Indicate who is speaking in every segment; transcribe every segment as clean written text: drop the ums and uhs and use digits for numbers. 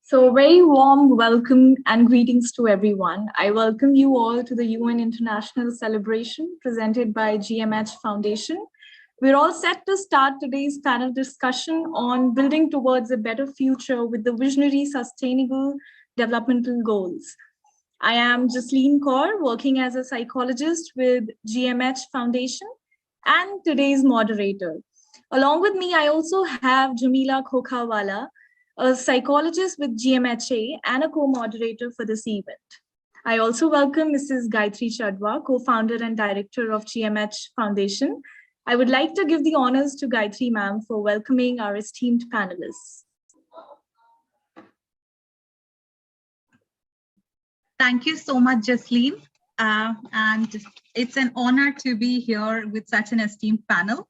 Speaker 1: So, very warm welcome and greetings to everyone. I welcome you all to the UN International Celebration presented by GMH Foundation. We're all set to start today's panel discussion on building towards a better future with the visionary sustainable developmental goals. I am Jasleen Kaur, working as a psychologist with GMH Foundation and today's moderator. Along with me, I also have Jamila Khokhawala, a psychologist with GMHA and a co-moderator for this event. I also welcome Mrs. Gayatri Chadwa, co-founder and director of GMH Foundation. I would like to give the honors to Gayatri ma'am for welcoming our esteemed panelists.
Speaker 2: Thank you so much, Jasleen. And it's an honor to be here with such an esteemed panel.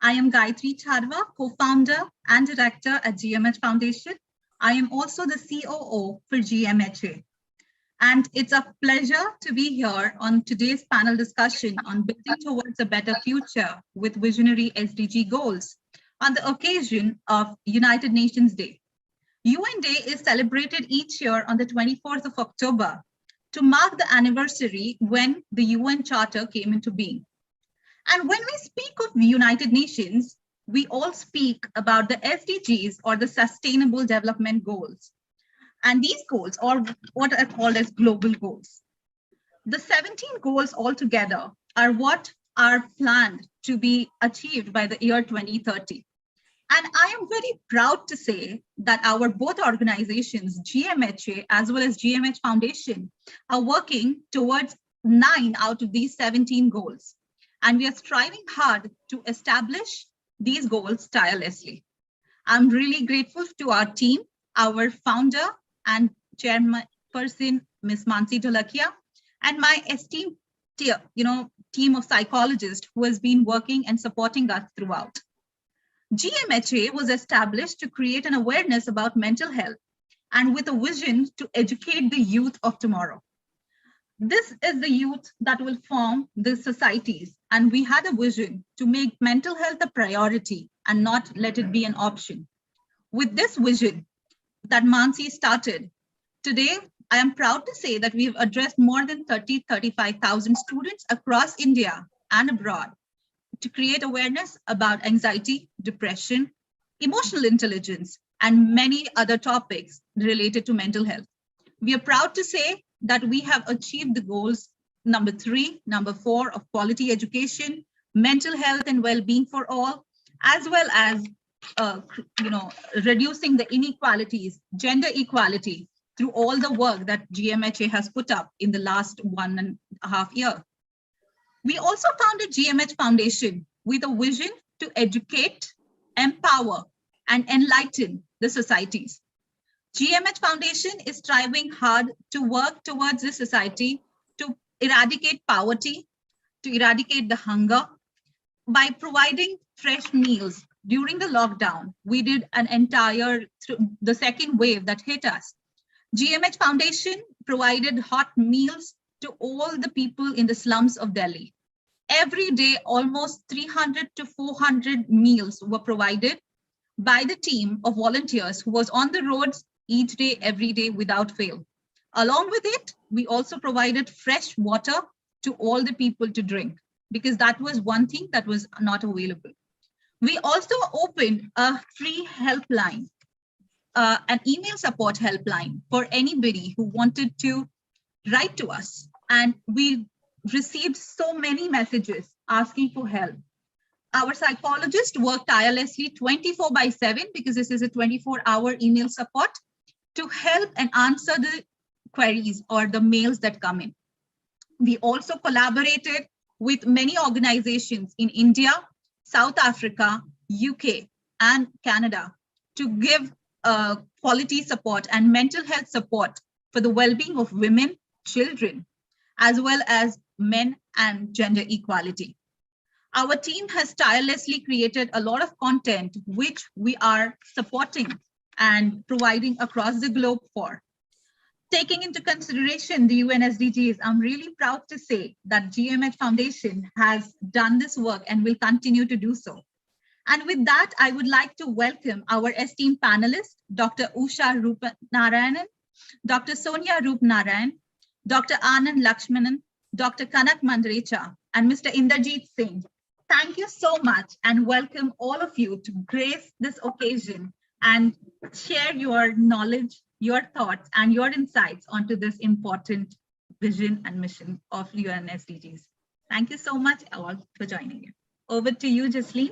Speaker 2: I am Gayatri Chadwa, co-founder and director at GMH Foundation. I am also the COO for GMHA. And it's a pleasure to be here on today's panel discussion on building towards a better future with visionary SDG goals on the occasion of United Nations Day. UN Day is celebrated each year on the 24th of October to mark the anniversary when the UN Charter came into being. And when we speak of the United Nations, we all speak about the SDGs or the Sustainable Development Goals. And these goals are what are called as global goals. The 17 goals altogether are what are planned to be achieved by the year 2030. And I am very proud to say that our both organizations, GMHA as well as GMH Foundation, are working towards 9 out of these 17 goals. And we are striving hard to establish these goals tirelessly. I'm really grateful to our team, our founder and chairperson, Ms. Mansi Dholakia, and my esteemed team of psychologists who has been working and supporting us throughout. GMHA was established to create an awareness about mental health and with a vision to educate the youth of tomorrow. This is the youth that will form the societies, and we had a vision to make mental health a priority and not let it be an option. With this vision that Mansi started, today I am proud to say that we've addressed more than 35,000 students across India and abroad to create awareness about anxiety, depression, emotional intelligence, and many other topics related to mental health. We are proud to say that we have achieved the goals number 3, number 4 of quality education, mental health and well-being for all, as well as reducing the inequalities, gender equality through all the work that GMHA has put up in the last 1.5 years. We also founded GMH Foundation with a vision to educate, empower, and enlighten the societies. GMH Foundation is striving hard to work towards this society to eradicate poverty, to eradicate the hunger by providing fresh meals. During the lockdown, we did an the second wave that hit us. GMH Foundation provided hot meals to all the people in the slums of Delhi. Every day, almost 300 to 400 meals were provided by the team of volunteers who was on the roads each day, every day without fail. Along with it, we also provided fresh water to all the people to drink because that was one thing that was not available. We also opened a free helpline, an email support helpline for anybody who wanted to write to us. And we received so many messages asking for help. Our psychologists work tirelessly 24/7 because this is a 24-hour email support to help and answer the queries or the mails that come in. We also collaborated with many organizations in India, South Africa, UK, and Canada to give quality support and mental health support for the well-being of women, children, as well as men and gender equality. Our team has tirelessly created a lot of content which we are supporting and providing across the globe for. Taking into consideration the UN SDGs, I'm really proud to say that GMH Foundation has done this work and will continue to do so. And with that, I would like to welcome our esteemed panelists, Dr. Usha Roopnarayanan, Dr. Sonia Roopnarayan, Dr. Anand Lakshmanan, Dr. Kanak Mandrecha, and Mr. Inderjeet Singh. Thank you so much and welcome all of you to grace this occasion and share your knowledge, your thoughts, and your insights onto this important vision and mission of UN SDGs. Thank you so much all for joining in. Over to you, Jasleen.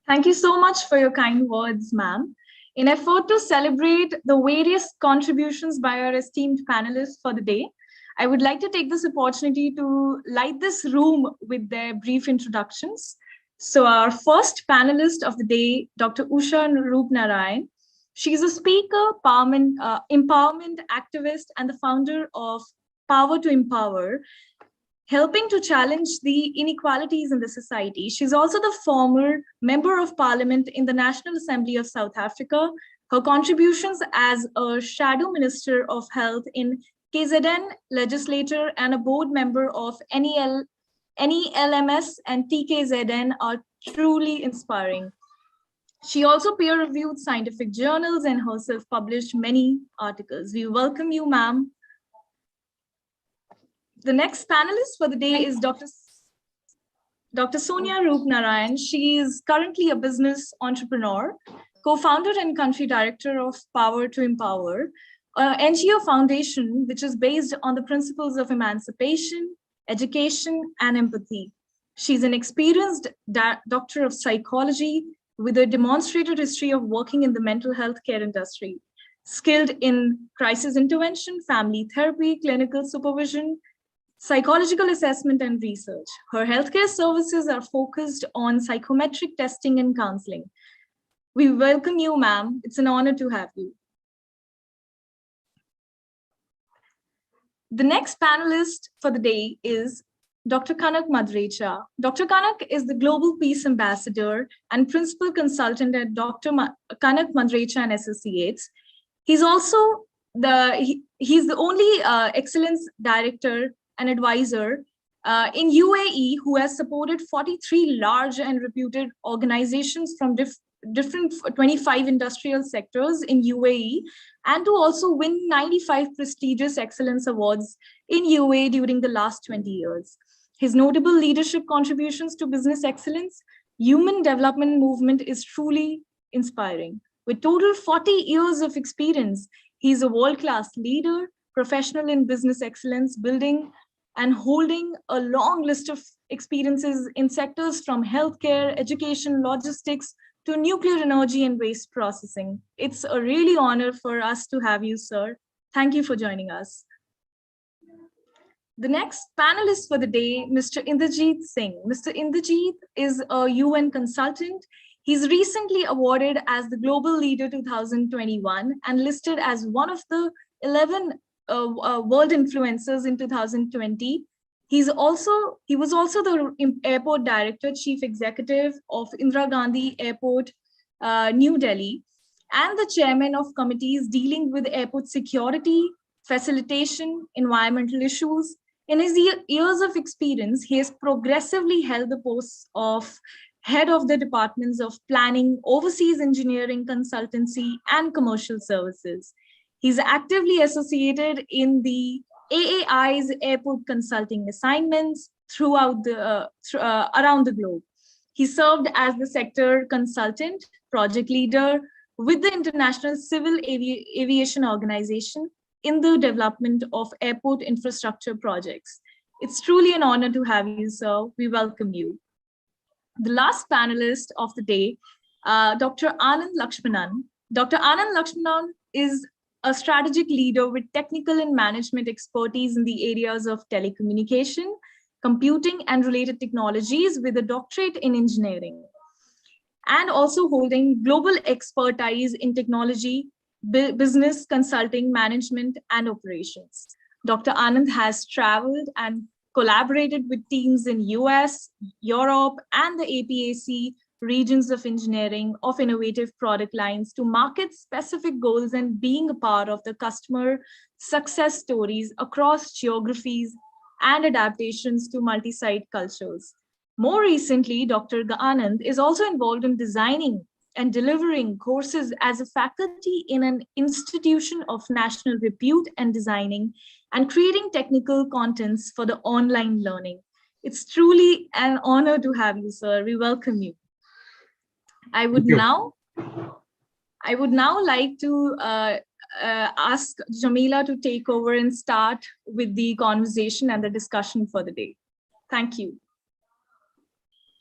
Speaker 1: Thank you so much for your kind words, ma'am. In effort to celebrate the various contributions by our esteemed panelists for the day, I would like to take this opportunity to light this room with their brief introductions. So our first panelist of the day, Dr. Usha Roopnarayan. She's a speaker, empowerment activist, and the founder of Power to Empower, helping to challenge the inequalities in the society. She's also the former member of parliament in the National Assembly of South Africa. Her contributions as a shadow minister of health in KZN legislature and a board member of NELMS and TKZN are truly inspiring. She also peer-reviewed scientific journals and herself published many articles. We welcome you, ma'am. The next panelist for the day is Dr. Sonia Roopnarayan. She is currently a business entrepreneur, co-founder and country director of Power to Empower, an NGO foundation which is based on the principles of emancipation, education, and empathy. She's an experienced doctor of psychology with a demonstrated history of working in the mental health care industry, skilled in crisis intervention, family therapy, clinical supervision, psychological assessment, and research. Her healthcare services are focused on psychometric testing and counseling. We welcome you, ma'am. It's an honor to have you. The next panelist for the day is Dr. Kanak Mandrecha. Dr. Kanak is the Global Peace Ambassador and Principal Consultant at Dr. Kanak Mandrecha and Associates. He's also he's the only Excellence Director and Advisor in UAE who has supported 43 large and reputed organizations from different 25 industrial sectors in UAE, and to also win 95 prestigious excellence awards in UAE during the last 20 years. His notable leadership contributions to business excellence, human development movement is truly inspiring. With total 40 years of experience, he is a world-class leader, professional in business excellence, building and holding a long list of experiences in sectors from healthcare, education, logistics, to nuclear energy and waste processing. It's a really honor for us to have you, sir. Thank you for joining us. The next panelist for the day, Mr. Inderjeet Singh. Mr. Inderjeet is a UN consultant. He's recently awarded as the Global Leader 2021 and listed as one of the 11 world influencers in 2020. He was also the airport director, chief executive of Indira Gandhi Airport, New Delhi, and the chairman of committees dealing with airport security, facilitation, environmental issues. In his years of experience, he has progressively held the posts of head of the departments of planning, overseas engineering, consultancy, and commercial services. He's actively associated in the AAI's airport consulting assignments throughout around the globe. He served as the sector consultant, project leader with the International Civil Aviation Organization in the development of airport infrastructure projects. It's truly an honor to have you, sir. We welcome you. The last panelist of the day, Dr. Anand Lakshmanan. Dr. Anand Lakshmanan is a strategic leader with technical and management expertise in the areas of telecommunication, computing, and related technologies with a doctorate in engineering, and also holding global expertise in technology, business, consulting, management, and operations. Dr. Anand has traveled and collaborated with teams in US, Europe, and the APAC regions of engineering, of innovative product lines to market-specific goals and being a part of the customer success stories across geographies and adaptations to multi-site cultures. More recently, Dr. Anand is also involved in designing and delivering courses as a faculty in an institution of national repute and designing and creating technical contents for the online learning. It's truly an honor to have you, sir. We welcome you. I would now like to ask Jamila to take over and start with the conversation and the discussion for the day. Thank you.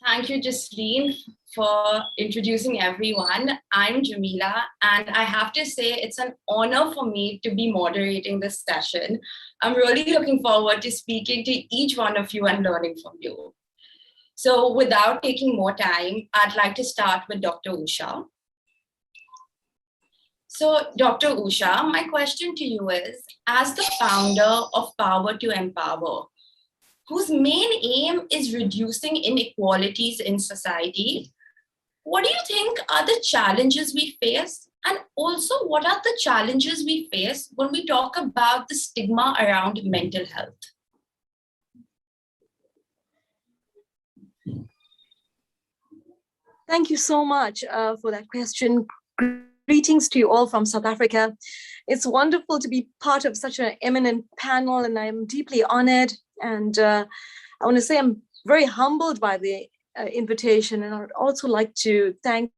Speaker 3: Thank you, Jasleen, for introducing everyone. I'm Jamila, and I have to say it's an honor for me to be moderating this session. I'm really looking forward to speaking to each one of you and learning from you. So without taking more time, I'd like to start with Dr. Usha. So Dr. Usha, my question to you is, as the founder of Power to Empower, whose main aim is reducing inequalities in society, what do you think are the challenges we face? And also, what are the challenges we face when we talk about the stigma around mental health?
Speaker 4: Thank you so much for that question. Greetings to you all from South Africa. It's wonderful to be part of such an eminent panel, and I'm deeply honored. And I want to say I'm very humbled by the invitation. And I would also like to thank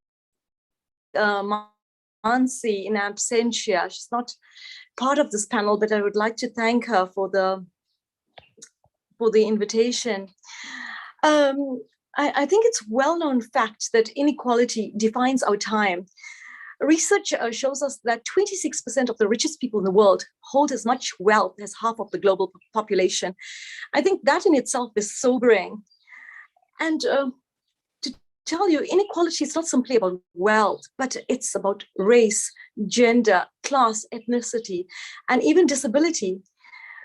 Speaker 4: Mansi in absentia. She's not part of this panel, but I would like to thank her for the invitation. I think it's well-known fact that inequality defines our time. Research shows us that 26% of the richest people in the world hold as much wealth as half of the global population. I think that in itself is sobering. And to tell you, inequality is not simply about wealth, but it's about race, gender, class, ethnicity, and even disability.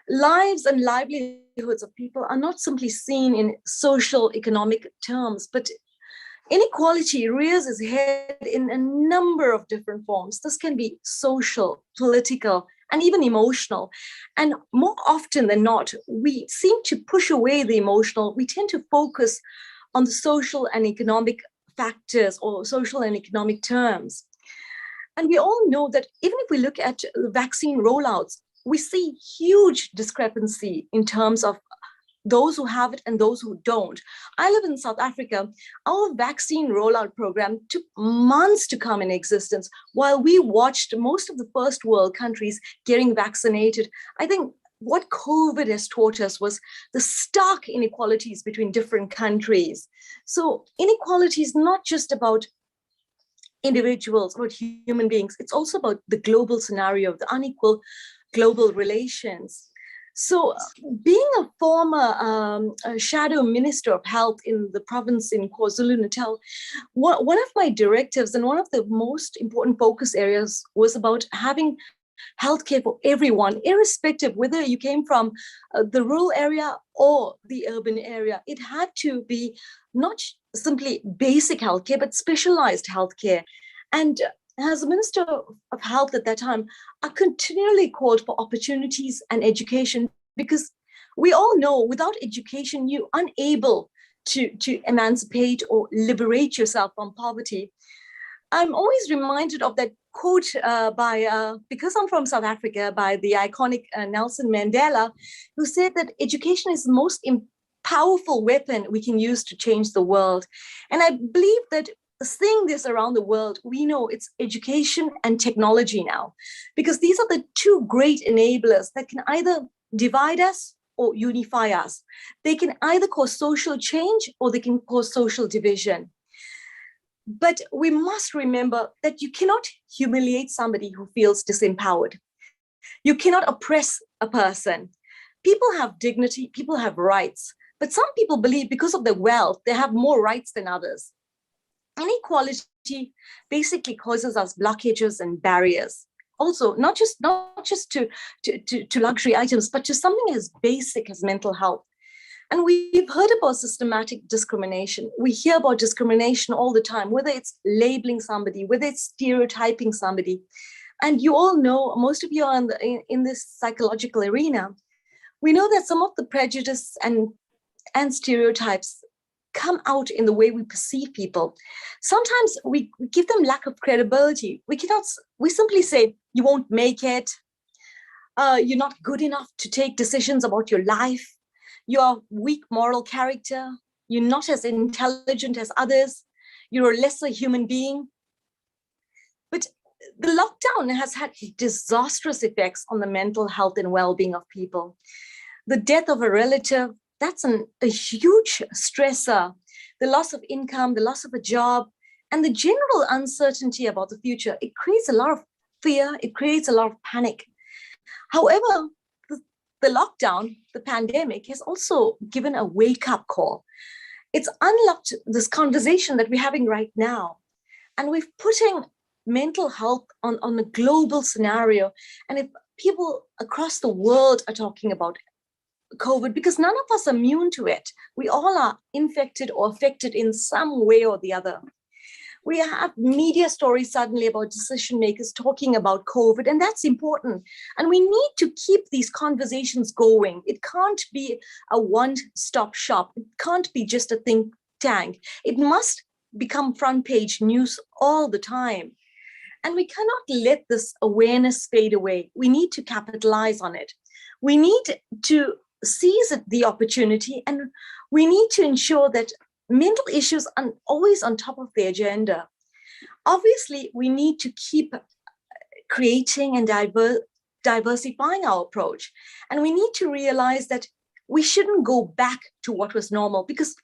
Speaker 4: Lives and livelihoods of people are not simply seen in social economic terms, but inequality rears its head in a number of different forms. This can be social, political, and even emotional. And more often than not, we seem to push away the emotional. We tend to focus on the social and economic factors or social and economic terms. And we all know that even if we look at the vaccine rollouts, we see huge discrepancy in terms of those who have it and those who don't. I live in South Africa. Our vaccine rollout program took months to come in existence while we watched most of the first world countries getting vaccinated. I think what COVID has taught us was the stark inequalities between different countries. So inequality is not just about individuals, about human beings. It's also about the global scenario, the unequal global relations. So being a former shadow minister of health in the province in KwaZulu-Natal, one of my directives and one of the most important focus areas was about having healthcare for everyone, irrespective whether you came from the rural area or the urban area. It had to be not simply basic healthcare, but specialized healthcare. And as a Minister of Health at that time, I continually called for opportunities and education, because we all know without education, you're unable to emancipate or liberate yourself from poverty. I'm always reminded of that quote because I'm from South Africa, by the iconic Nelson Mandela, who said that education is the most powerful weapon we can use to change the world. And I believe that seeing this around the world, we know it's education and technology now, because these are the two great enablers that can either divide us or unify us. They can either cause social change or they can cause social division. But we must remember that you cannot humiliate somebody who feels disempowered. You cannot oppress a person. People have dignity, people have rights, but some people believe because of their wealth, they have more rights than others. Inequality basically causes us blockages and barriers. Also, not just to luxury items, but to something as basic as mental health. And we've heard about systematic discrimination. We hear about discrimination all the time, whether it's labeling somebody, whether it's stereotyping somebody. And you all know, most of you are in this psychological arena. We know that some of the prejudice and stereotypes come out in the way we perceive people. Sometimes we give them lack of credibility. We simply say, you won't make it. You're not good enough to take decisions about your life. You're weak moral character. You're not as intelligent as others. You're a lesser human being. But the lockdown has had disastrous effects on the mental health and well-being of people. The death of a relative, that's a huge stressor. The loss of income, the loss of a job, and the general uncertainty about the future, it creates a lot of fear, it creates a lot of panic. However, the lockdown, the pandemic, has also given a wake-up call. It's unlocked this conversation that we're having right now. And we're putting mental health on a global scenario. And if people across the world are talking about COVID, because none of us are immune to it. We all are infected or affected in some way or the other. We have media stories suddenly about decision makers talking about COVID, and that's important. And we need to keep these conversations going. It can't be a one-stop shop. It can't be just a think tank. It must become front page news all the time. And we cannot let this awareness fade away. We need to capitalize on it. We need to seize the opportunity, and we need to ensure that mental issues are always on top of the agenda. Obviously, we need to keep creating and diversifying our approach. And we need to realize that we shouldn't go back to what was normal, because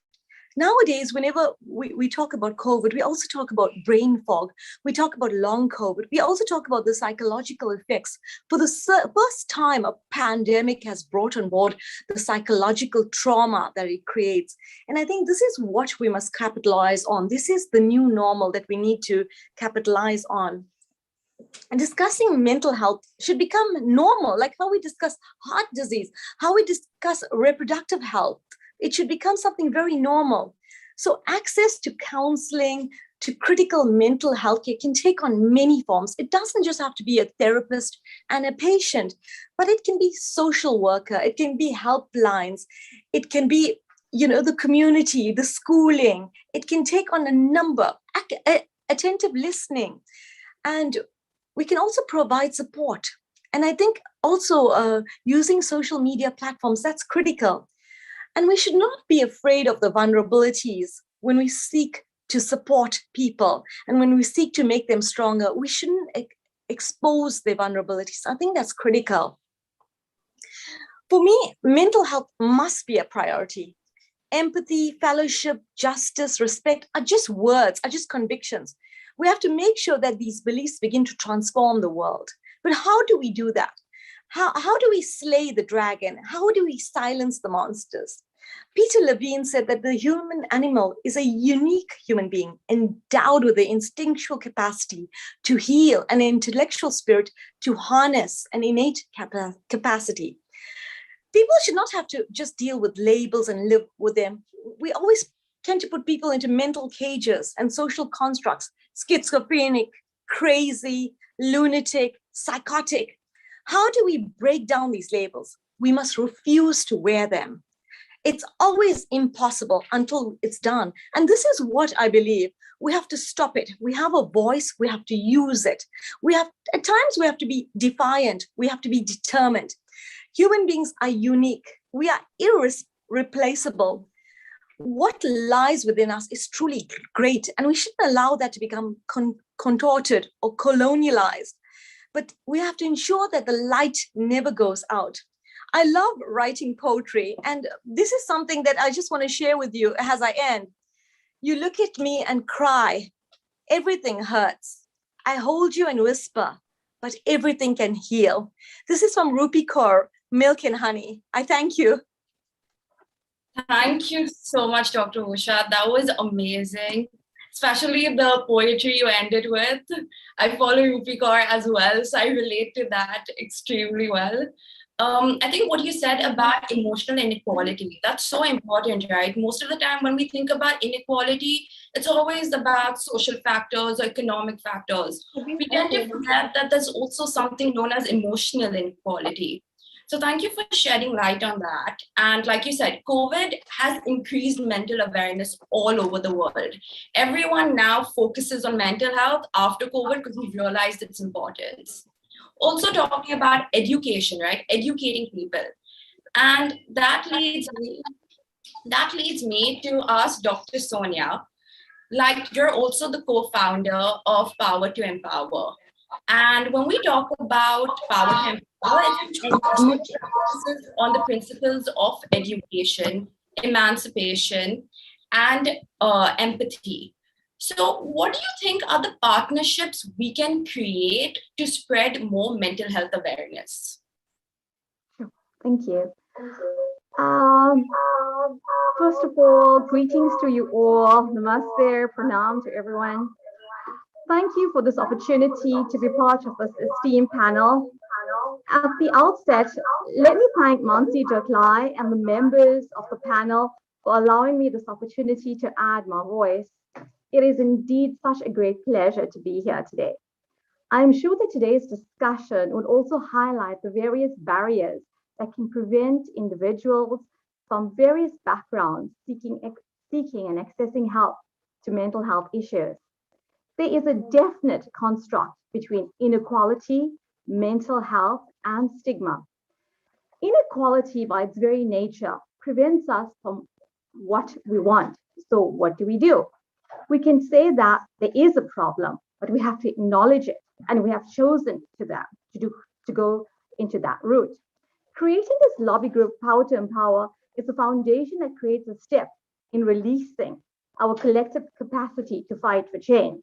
Speaker 4: nowadays, whenever we talk about COVID, we also talk about brain fog. We talk about long COVID. We also talk about the psychological effects. For the first time, a pandemic has brought on board the psychological trauma that it creates. And I think this is what we must capitalize on. This is the new normal that we need to capitalize on. And discussing mental health should become normal, like how we discuss heart disease, how we discuss reproductive health. It should become something very normal. So access to counseling, to critical mental health care can take on many forms. It doesn't just have to be a therapist and a patient, but it can be social worker, it can be helplines, it can be, the community, the schooling. It can take on a number, attentive listening. And we can also provide support. And I think also using social media platforms, that's critical. And we should not be afraid of the vulnerabilities when we seek to support people and when we seek to make them stronger. We shouldn't expose their vulnerabilities. I think that's critical. For me, mental health must be a priority. Empathy, fellowship, justice, respect are just words, are just convictions. We have to make sure that these beliefs begin to transform the world. But how do we do that? How do we slay the dragon? How do we silence the monsters? Peter Levine said that the human animal is a unique human being endowed with the instinctual capacity to heal and an intellectual spirit to harness an innate capacity. People should not have to just deal with labels and live with them. We always tend to put people into mental cages and social constructs: schizophrenic, crazy, lunatic, psychotic. How do we break down these labels? We must refuse to wear them. It's always impossible until it's done. And this is what I believe. We have to stop it. We have a voice. We have to use it. At times we have to be defiant. We have to be determined. Human beings are unique. We are irreplaceable. What lies within us is truly great. And we shouldn't allow that to become contorted or colonialized. But we have to ensure that the light never goes out. I love writing poetry, and this is something that I just want to share with you as I end. You look at me and cry. Everything hurts. I hold you and whisper, but everything can heal. This is from Rupi Kaur, Milk and Honey. I thank you.
Speaker 3: Thank you so much, Dr. Usha. That was amazing. Especially the poetry you ended with. I follow Rupi Kaur as well, so I relate to that extremely well. I think what you said about emotional inequality, that's so important, right? Most of the time when we think about inequality, it's always about social factors or economic factors. We tend to forget that there's also something known as emotional inequality. So thank you for shedding light on that. And like you said, COVID has increased mental awareness all over the world. Everyone now focuses on mental health after COVID because we realized its importance. Also talking about education, right? Educating people. And that leads me to ask Dr. Sonia, like you're also the co-founder of Power to Empower. And when we talk about Power to Empower, it's an NGO that focuses on the principles of education, emancipation, and empathy. So what do you think are the partnerships we can create to spread more mental health awareness?
Speaker 5: Thank you. First of all, greetings to you all. Namaste, pranam to everyone. Thank you for this opportunity to be part of this esteemed panel. At the outset, let me thank Mansi Daklai and the members of the panel for allowing me this opportunity to add my voice. It is indeed such a great pleasure to be here today. I am sure that today's discussion would also highlight the various barriers that can prevent individuals from various backgrounds seeking and accessing help to mental health issues. There is a definite construct between inequality, mental health, and stigma. Inequality, by its very nature, prevents us from what we want. So what do? We can say that there is a problem, but we have to acknowledge it, and we have chosen to go into that route. Creating this lobby group, Power to Empower, is a foundation that creates a step in releasing our collective capacity to fight for change.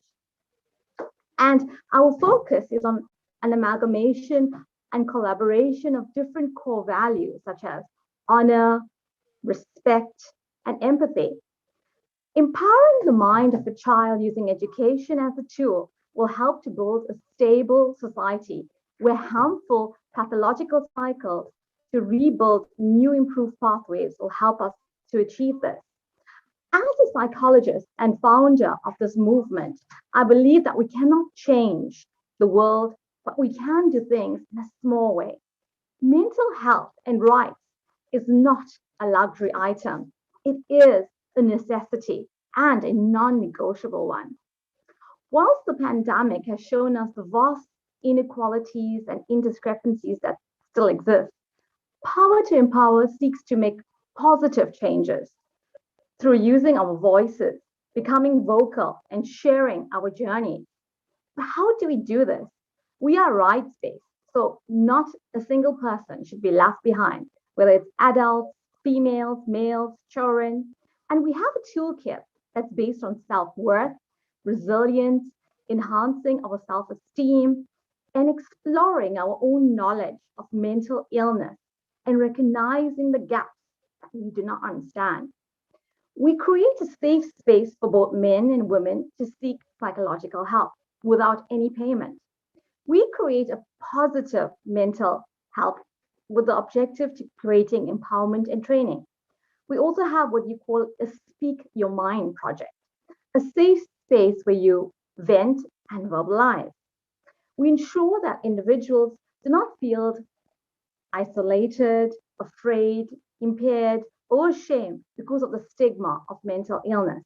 Speaker 5: And our focus is on an amalgamation and collaboration of different core values such as honor, respect, and empathy. Empowering the mind of a child using education as a tool will help to build a stable society where harmful pathological cycles to rebuild new improved pathways will help us to achieve this. As a psychologist and founder of this movement, I believe that we cannot change the world, but we can do things in a small way. Mental health and rights is not a luxury item. It is a necessity and a non-negotiable one. Whilst the pandemic has shown us the vast inequalities and indiscrepancies that still exist, Power to Empower seeks to make positive changes through using our voices, becoming vocal, and sharing our journey. But how do we do this? We are rights-based, so not a single person should be left behind, whether it's adults, females, males, children. And we have a toolkit that's based on self-worth, resilience, enhancing our self-esteem, and exploring our own knowledge of mental illness and recognizing the gaps that we do not understand. We create a safe space for both men and women to seek psychological help without any payment. We create a positive mental health with the objective to creating empowerment and training. We also have what you call a Speak Your Mind project, a safe space where you vent and verbalize. We ensure that individuals do not feel isolated, afraid, impaired, or ashamed because of the stigma of mental illness.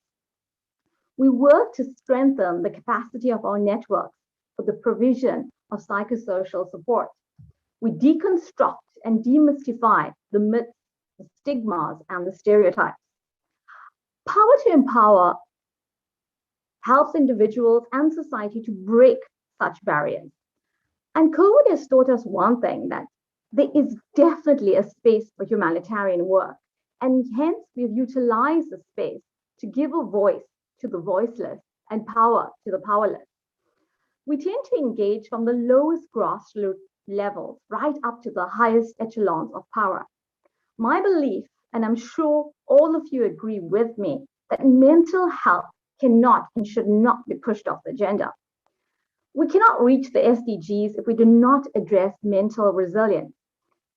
Speaker 5: We work to strengthen the capacity of our networks for the provision of psychosocial support. We deconstruct and demystify the myths, the stigmas, and the stereotypes. Power to Empower helps individuals and society to break such barriers. And COVID has taught us one thing, that there is definitely a space for humanitarian work. And hence, we've utilized the space to give a voice to the voiceless and power to the powerless. We tend to engage from the lowest grassroots levels right up to the highest echelons of power. My belief, and I'm sure all of you agree with me, that mental health cannot and should not be pushed off the agenda. We cannot reach the SDGs if we do not address mental resilience.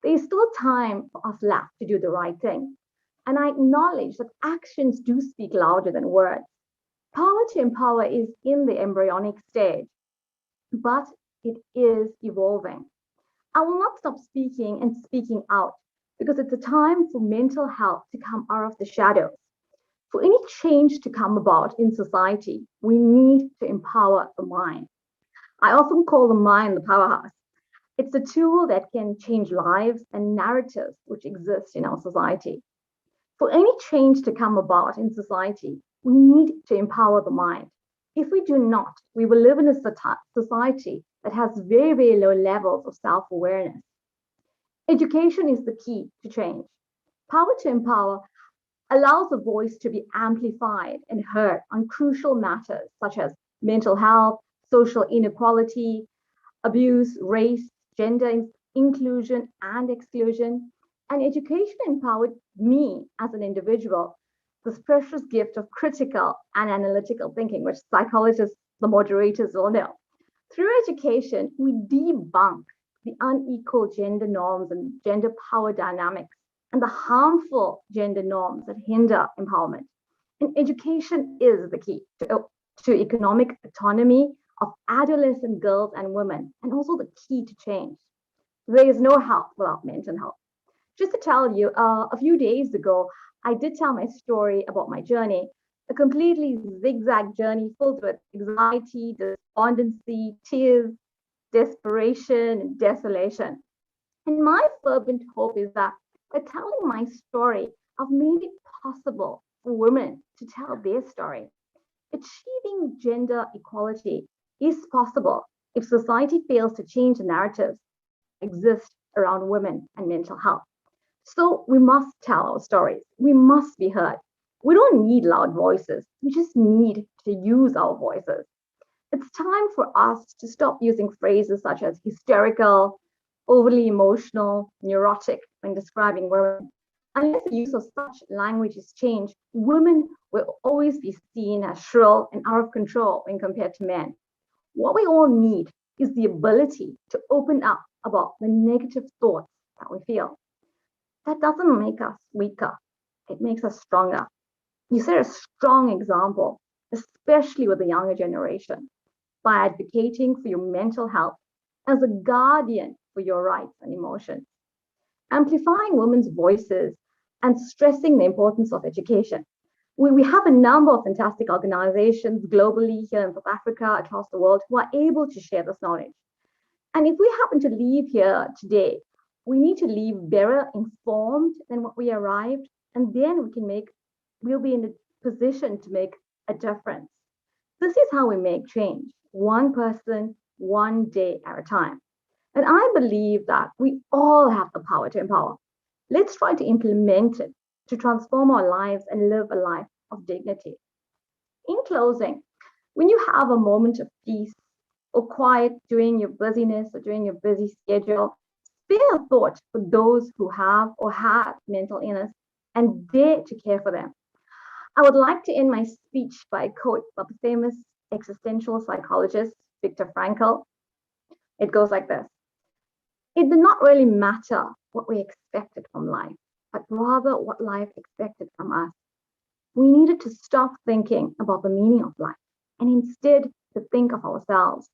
Speaker 5: There is still time for us left to do the right thing. And I acknowledge that actions do speak louder than words. Power to empower is in the embryonic stage, but it is evolving. I will not stop speaking and speaking out because it's a time for mental health to come out of the shadows. For any change to come about in society, we need to empower the mind. I often call the mind the powerhouse. It's a tool that can change lives and narratives which exist in our society. For any change to come about in society, we need to empower the mind. If we do not, we will live in a society that has very, very low levels of self-awareness. Education is the key to change. Power to empower allows a voice to be amplified and heard on crucial matters such as mental health, social inequality, abuse, race, gender inclusion and exclusion. And education empowered me as an individual, this precious gift of critical and analytical thinking, which psychologists, the moderators will know. Through education, we debunk the unequal gender norms and gender power dynamics and the harmful gender norms that hinder empowerment. And education is the key to economic autonomy of adolescent girls and women, and also the key to change. There is no health without mental health. Just to tell you, a few days ago, I did tell my story about my journey, a completely zigzag journey filled with anxiety, despondency, tears, desperation, and desolation. And my fervent hope is that by telling my story, I've made it possible for women to tell their story. Achieving gender equality is possible if society fails to change the narratives that exist around women and mental health. So we must tell our stories. We must be heard. We don't need loud voices. We just need to use our voices. It's time for us to stop using phrases such as hysterical, overly emotional, neurotic when describing women. Unless the use of such language is changed, women will always be seen as shrill and out of control when compared to men. What we all need is the ability to open up about the negative thoughts that we feel. That doesn't make us weaker. It makes us stronger. You set a strong example, especially with the younger generation, by advocating for your mental health as a guardian for your rights and emotions, amplifying women's voices and stressing the importance of education. We have a number of fantastic organizations globally here in South Africa, across the world, who are able to share this knowledge. And if we happen to leave here today, we need to leave better informed than what we arrived, and then we'll be in a position to make a difference. This is how we make change, one person, one day at a time. And I believe that we all have the power to empower. Let's try to implement it to transform our lives and live a life of dignity. In closing, when you have a moment of peace or quiet during your busyness or during your busy schedule, spare a thought for those who have or had mental illness and dare to care for them. I would like to end my speech by a quote by the famous existential psychologist, Viktor Frankl. It goes like this: "It did not really matter what we expected from life, but rather what life expected from us. We needed to stop thinking about the meaning of life and instead to think of ourselves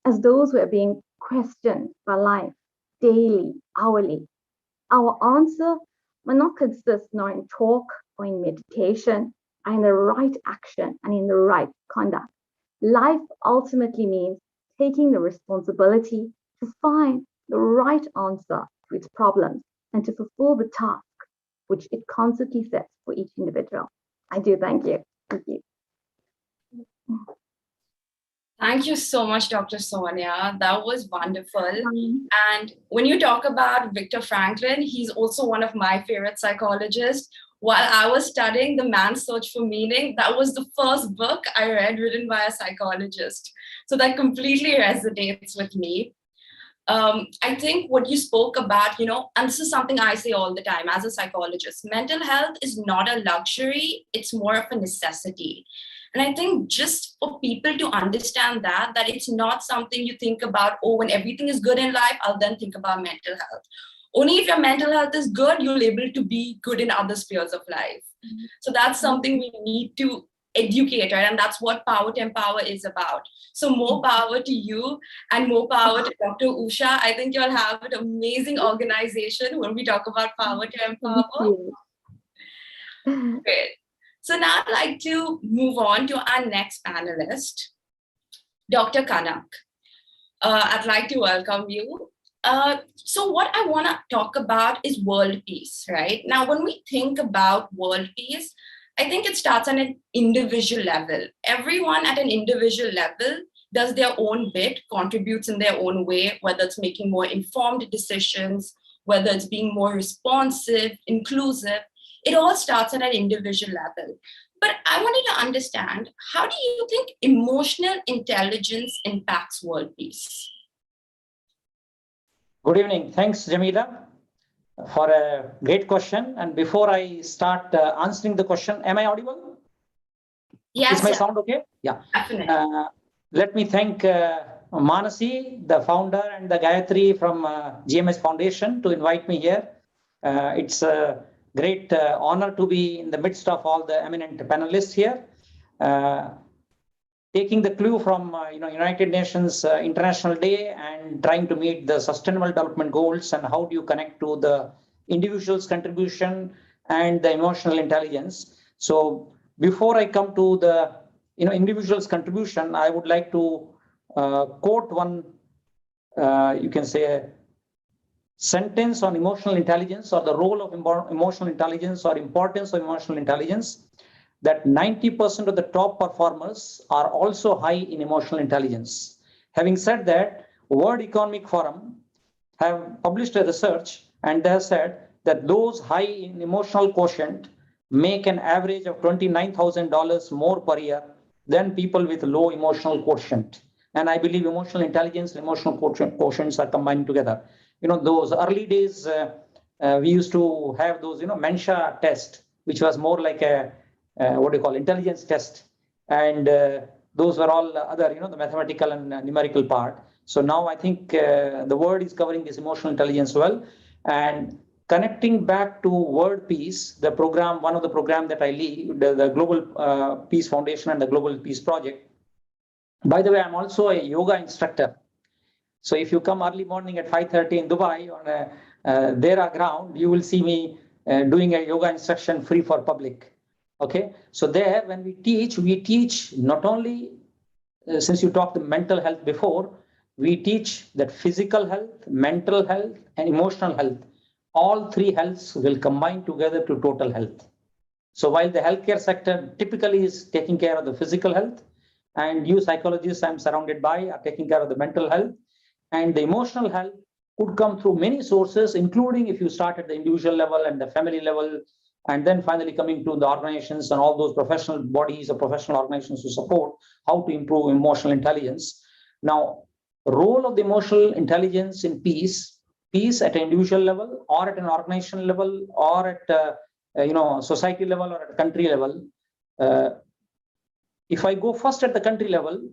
Speaker 5: as those who are being questioned by life daily, hourly. Our answer will not consist nor in talk or in meditation, and in the right action and in the right conduct. Life ultimately means taking the responsibility to find the right answer to its problems and to fulfill the task which it constantly sets for each individual." I do thank you. Thank you.
Speaker 3: Thank you so much, Dr. Sonia. That was wonderful. And when you talk about Viktor Franklin, he's also one of my favorite psychologists. While I was studying The Man's Search for Meaning, that was the first book I read written by a psychologist. So that completely resonates with me. I think what you spoke about, and this is something I say all the time as a psychologist, mental health is not a luxury, it's more of a necessity. And I think just for people to understand that it's not something you think about, oh, when everything is good in life, I'll then think about mental health. Only if your mental health is good, you'll be able to be good in other spheres of life. So that's something we need to educate, right? And that's what Power to Empower is about. So more power to you and more power to Dr. Usha. I think you'll have an amazing organization when we talk about Power to Empower. Great. So now I'd like to move on to our next panelist, Dr. Kanak. I'd like to welcome you. So what I want to talk about is world peace, right? Now, when we think about world peace, I think it starts on an individual level. Everyone at an individual level does their own bit, contributes in their own way, whether it's making more informed decisions, whether it's being more responsive, inclusive. It all starts at an individual level. But I wanted to understand, how do you think emotional intelligence impacts world peace?
Speaker 6: Good evening. Thanks, Jamila, for a great question. And before I start answering the question, am I audible?
Speaker 3: Yes.
Speaker 6: Is my sound okay? Yeah.
Speaker 3: Definitely.
Speaker 6: Let me thank Manasi, the founder, and the Gayatri from GMH Foundation to invite me here. It's a great honor to be in the midst of all the eminent panelists here. Taking the clue from United Nations International Day and trying to meet the Sustainable Development Goals, and how do you connect to the individual's contribution and the emotional intelligence. So before I come to the individual's contribution, I would like to quote one, you can say, sentence on emotional intelligence, or the role of emotional intelligence or importance of emotional intelligence, that 90% of the top performers are also high in emotional intelligence. Having said that, World Economic Forum have published a research, and they have said that those high in emotional quotient make an average of $29,000 more per year than people with low emotional quotient. And I believe emotional intelligence and emotional quotients are combined together. Those early days, we used to have those, Mensha test, which was more like a, intelligence test. And those were all other, the mathematical and numerical part. So now I think the world is covering this emotional intelligence well. And connecting back to World Peace, the program, one of the program that I lead, the Global Peace Foundation and the Global Peace Project. By the way, I'm also a yoga instructor. So if you come early morning at 5:30 in Dubai on a Dera ground, you will see me doing a yoga instruction free for public. Okay, so there when we teach not only, since you talked the mental health before, we teach that physical health, mental health, and emotional health. All three healths will combine together to total health. So while the healthcare sector typically is taking care of the physical health, and you psychologists I'm surrounded by are taking care of the mental health, and the emotional health could come through many sources, including if you start at the individual level and the family level, and then finally coming to the organizations and all those professional bodies or professional organizations to support how to improve emotional intelligence. Now, role of the emotional intelligence in peace at an individual level or at an organization level or at society level or at a country level. If I go first at the country level,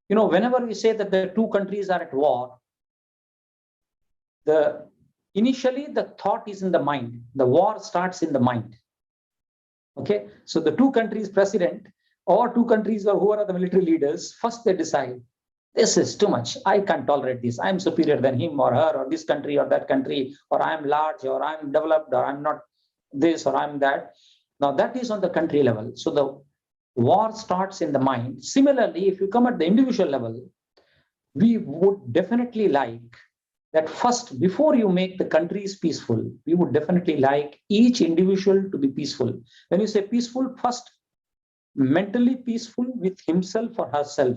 Speaker 6: whenever we say that the two countries are at war, initially the thought is in the mind. The war starts in the mind. Okay, so the two countries president or two countries or who are the military leaders, first they decide, this is too much. I can't tolerate this. I'm superior than him or her or this country or that country, or I'm large or I'm developed or I'm not this or I'm that. Now that is on the country level. So the war starts in the mind. Similarly, if you come at the individual level, we would definitely like that first, before you make the countries peaceful, we would definitely like each individual to be peaceful. When you say peaceful, first, mentally peaceful with himself or herself.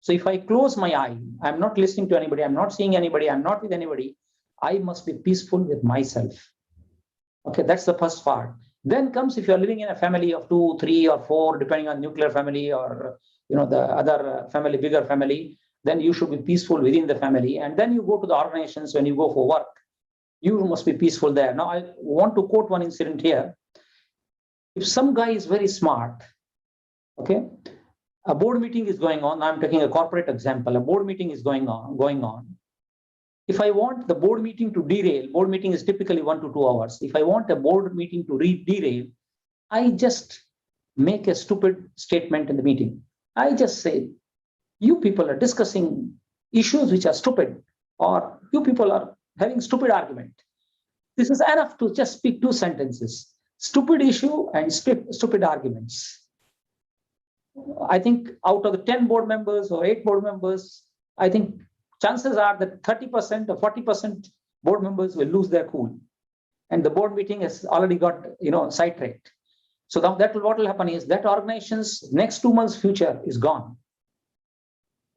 Speaker 6: So if I close my eye, I'm not listening to anybody, I'm not seeing anybody, I'm not with anybody, I must be peaceful with myself. Okay, that's the first part. Then comes if you're living in a family of 2, 3, or 4, depending on nuclear family or the other family, bigger family, then you should be peaceful within the family. And then you go to the organizations, when you go for work, you must be peaceful there. Now, I want to quote one incident here. If some guy is very smart, okay, a board meeting is going on. I'm taking a corporate example. A board meeting is going on. If I want the board meeting to derail, board meeting is typically 1 to 2 hours. If I want a board meeting to derail, I just make a stupid statement in the meeting. I just say, you people are discussing issues which are stupid, or you people are having stupid argument. This is enough to just speak 2 sentences, stupid issue and stupid arguments. I think out of the 10 board members or 8 board members, I think chances are that 30% or 40% board members will lose their cool. And the board meeting has already got, sidetracked. So now what will happen is that organization's next 2 months' future is gone.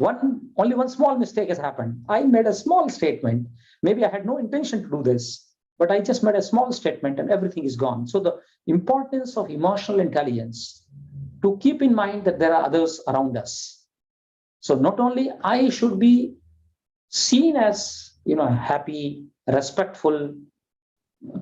Speaker 6: Only one small mistake has happened. I made a small statement. Maybe I had no intention to do this, but I just made a small statement and everything is gone. So the importance of emotional intelligence, to keep in mind that there are others around us. So not only I should be seen as, happy, respectful,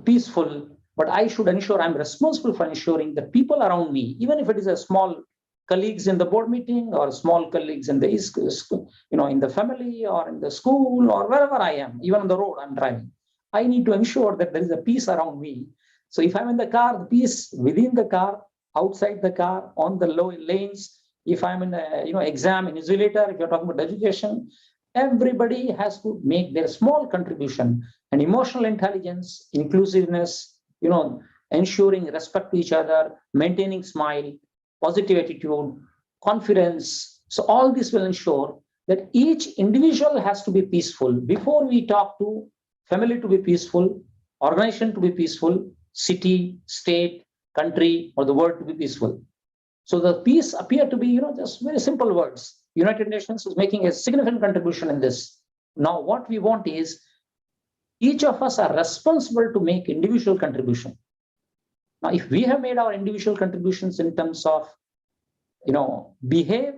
Speaker 6: peaceful, but I should ensure I'm responsible for ensuring that people around me, even if it is a small colleagues in the board meeting or small colleagues in the in the family or in the school or wherever I am, even on the road I'm driving, I need to ensure that there is a peace around me. So if I'm in the car, the peace within the car, outside the car, on the low lanes, if I'm in a exam invigilator, if you're talking about education, everybody has to make their small contribution. And emotional intelligence, inclusiveness, ensuring respect to each other, maintaining smile, positive attitude, confidence. So all this will ensure that each individual has to be peaceful. Before we talk to family to be peaceful, organization to be peaceful, city, state, country, or the world to be peaceful. So the peace appear to be, just very simple words. United Nations is making a significant contribution in this. Now, what we want is each of us are responsible to make individual contribution. Now, if we have made our individual contributions in terms of, behave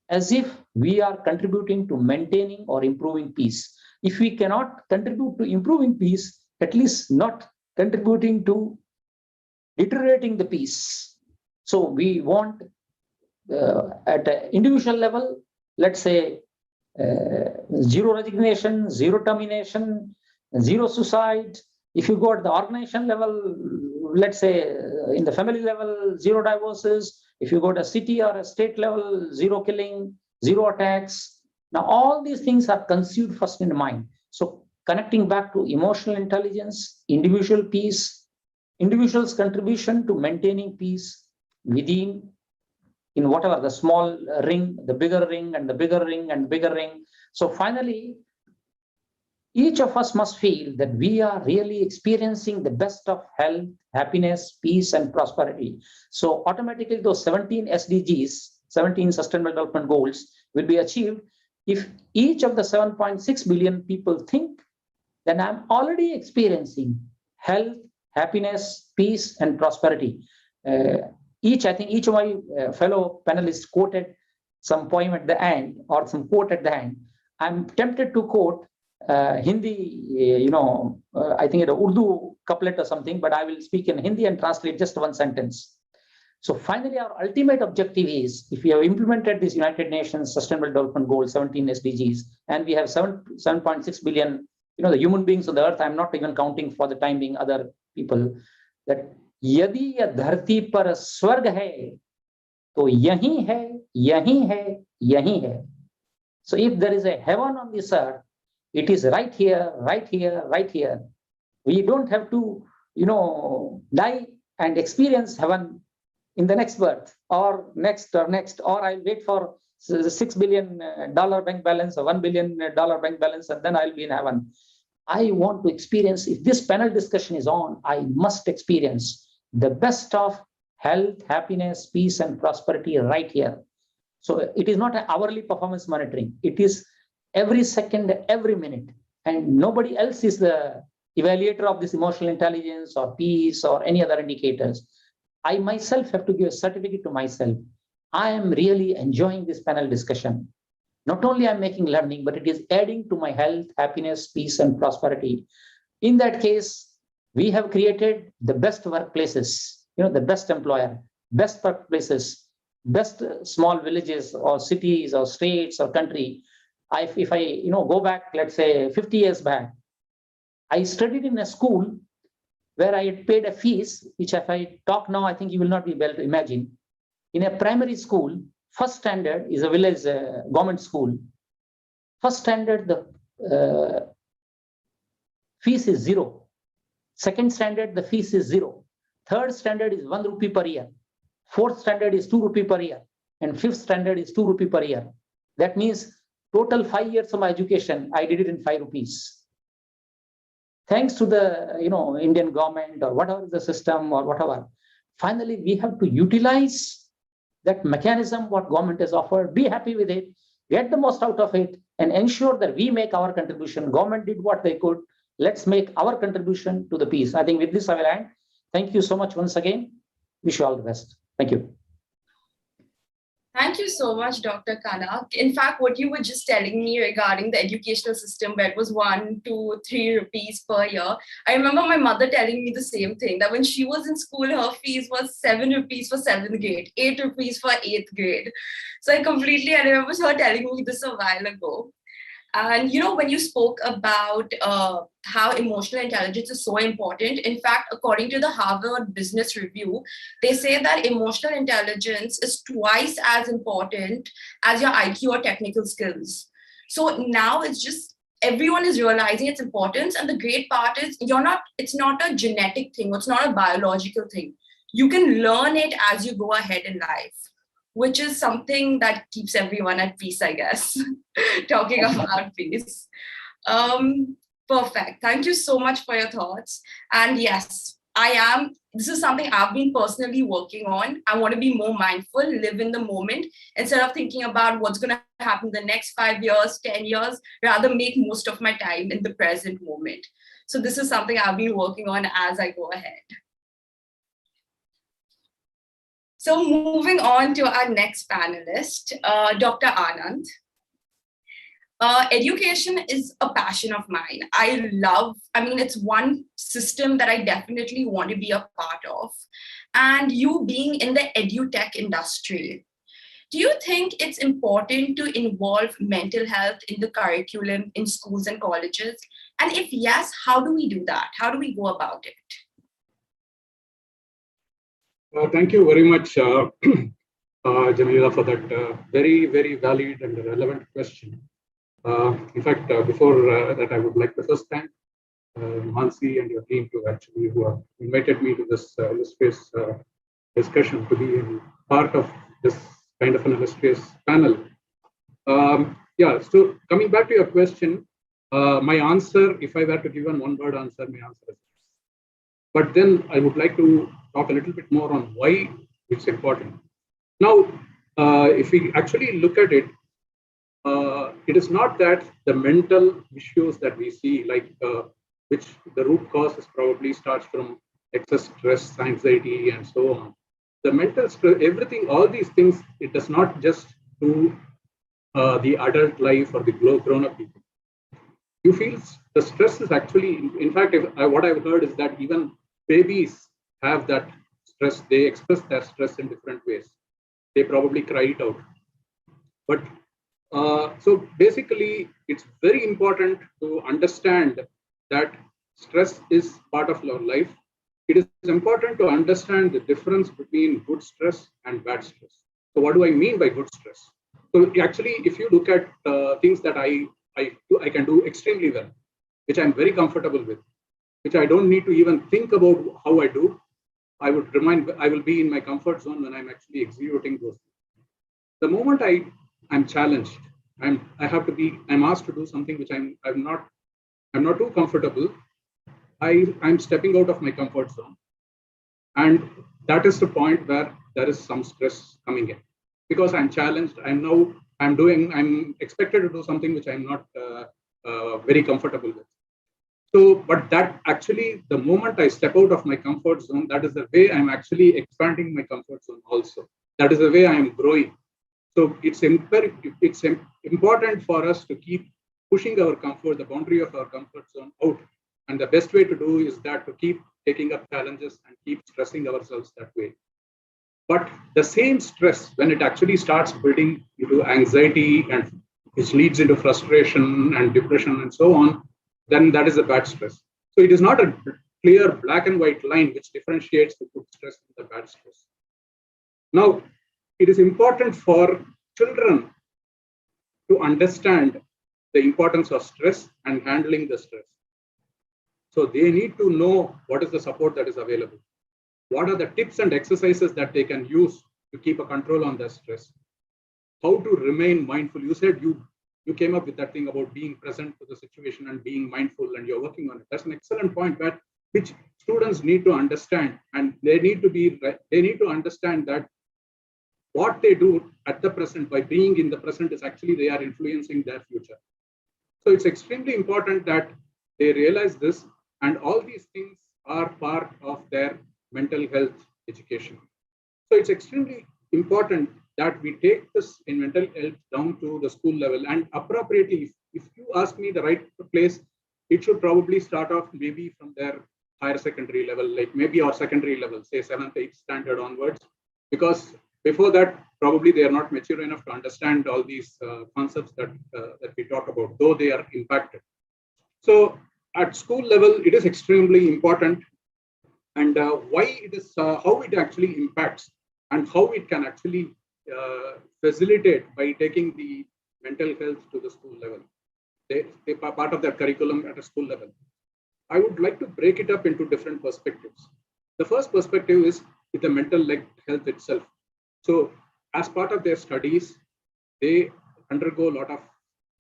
Speaker 6: as if we are contributing to maintaining or improving peace. If we cannot contribute to improving peace, at least not contributing to deteriorating the peace. So we want at an individual level, let's say, zero resignation, zero termination, zero suicide. If you go at the organization level, let's say in the family level, zero divorces. If you go to a city or a state level, zero killing, zero attacks. Now, all these things are conceived first in the mind. So connecting back to emotional intelligence, individual peace, individual's contribution to maintaining peace within, in whatever, the small ring, the bigger ring, and the bigger ring, and bigger ring. So finally, each of us must feel that we are really experiencing the best of health, happiness, peace, and prosperity. So automatically those 17 SDGs, 17 Sustainable Development Goals, will be achieved if each of the 7.6 billion people think that I'm already experiencing health, happiness, peace, and prosperity. I think each of my fellow panelists quoted some poem at the end or some quote at the end. I'm tempted to quote Hindi, I think it's an Urdu couplet or something, but I will speak in Hindi and translate just one sentence. So finally, our ultimate objective is, if we have implemented this United Nations Sustainable Development Goals, 17 SDGs, and we have 7.6 billion, the human beings on the earth, I'm not even counting for the time being other people, that यदि यह धरती पर स्वर्ग है तो यही है, यही है, यही है. So if there is a heaven on this earth, it is right here, right here, right here. We don't have to, die and experience heaven in the next birth or next, or I'll wait for $6 billion bank balance or $1 billion bank balance, and then I'll be in heaven. I want to experience, if this panel discussion is on, I must experience the best of health, happiness, peace, and prosperity right here. So it is not an hourly performance monitoring. It is every second, every minute. And nobody else is the evaluator of this emotional intelligence or peace or any other indicators. I myself have to give a certificate to myself. I am really enjoying this panel discussion. Not only I'm making learning, but it is adding to my health, happiness, peace, and prosperity. In that case, we have created the best workplaces, the best employer, best workplaces, best small villages or cities or states or country. If I go back, let's say 50 years back, I studied in a school where I had paid a fees, which if I talk now, I think you will not be able to imagine. In a primary school, first standard is a village government school. First standard, the fees is 0. Second standard, the fees is 0. Third standard is 1 rupee per year. Fourth standard is 2 rupee per year. And fifth standard is 2 rupee per year. That means total 5 years of my education, I did it in 5 rupees. Thanks to the Indian government or whatever the system or whatever, finally we have to utilize that mechanism what government has offered, be happy with it, get the most out of it, and ensure that we make our contribution. Government did what they could. Let's make our contribution to the peace. I think with this I will end. Thank you so much once again. Wish you all the best. Thank you.
Speaker 3: Thank you so much, Dr. Kanak. In fact, what you were just telling me regarding the educational system where it was 1, 2, 3 rupees per year, I remember my mother telling me the same thing, that when she was in school, her fees was 7 rupees for 7th grade, 8 rupees for 8th grade. So I remember her telling me this a while ago. And when you spoke about how emotional intelligence is so important, in fact, according to the Harvard Business Review, they say that emotional intelligence is twice as important as your IQ or technical skills. So now it's just everyone is realizing its importance. And the great part is it's not a genetic thing, it's not a biological thing. You can learn it as you go ahead in life, which is something that keeps everyone at peace, I guess, talking about peace. Perfect. Thank you so much for your thoughts. And yes, this is something I've been personally working on. I want to be more mindful, live in the moment, instead of thinking about what's going to happen the next 5 years, 10 years, rather make most of my time in the present moment. So this is something I've been working on as I go ahead. So moving on to our next panelist, Dr. Anand. Education is a passion of mine. It's one system that I definitely want to be a part of. And you being in the edutech industry, do you think it's important to involve mental health in the curriculum in schools and colleges? And if yes, how do we do that? How do we go about it?
Speaker 7: Thank you very much, Jamila, for that very, very valid and relevant question. In fact, before that, I would like to first thank Mansi and your team who have invited me to this illustrious discussion, to be part of this kind of an illustrious panel. So coming back to your question, my answer, if I were to give one word answer, my answer is yes. But then I would like to talk a little bit more on why it's important. Now, if we actually look at it, it is not that the mental issues that we see, which the root cause is probably starts from excess stress, anxiety, and so on. The mental stress, everything, all these things, it does not just do the adult life or the grown-up people. You feel the stress is actually, in fact, what I've heard is that even babies have that stress. They express their stress in different ways. They probably cry it out. But so basically, it's very important to understand that stress is part of our life. It is important to understand the difference between good stress and bad stress. So what do I mean by good stress? So actually, if you look at things that I can do extremely well, which I'm very comfortable with, which I don't need to even think about how I do, I will be in my comfort zone when I'm actually executing those things. The moment I'm challenged, I'm asked to do something which I'm not too comfortable, I'm stepping out of my comfort zone. And that is the point where there is some stress coming in, because I'm challenged. I'm expected to do something which I'm not very comfortable with. So, but that actually, the moment I step out of my comfort zone, that is the way I'm actually expanding my comfort zone also. That is the way I am growing. So it's important for us to keep pushing the boundary of our comfort zone out. And the best way to do is that to keep taking up challenges and keep stressing ourselves that way. But the same stress, when it actually starts building into anxiety and which leads into frustration and depression and so on, then that is a bad stress. So it is not a clear black and white line which differentiates the good stress and the bad stress. Now, it is important for children to understand the importance of stress and handling the stress. So they need to know what is the support that is available. What are the tips and exercises that they can use to keep a control on their stress? How to remain mindful. You said you came up with that thing about being present to the situation and being mindful, and you're working on it. That's an excellent point, but which students need to understand, and they need to understand that what they do at the present by being in the present is actually they are influencing their future. So it's extremely important that they realize this, and all these things are part of their mental health education. So it's extremely important that we take this in mental health down to the school level, and appropriately, if you ask me the right place, it should probably start off maybe from their higher secondary level, like maybe our secondary level, say 7th, 8th standard onwards, because before that, probably they are not mature enough to understand all these concepts that we talk about, though they are impacted. So at school level, it is extremely important, and why it is, how it actually impacts, and how it can actually facilitate by taking the mental health to the school level. They are part of their curriculum at a school level. I would like to break it up into different perspectives. The first perspective is with the mental health itself. So as part of their studies, they undergo a lot of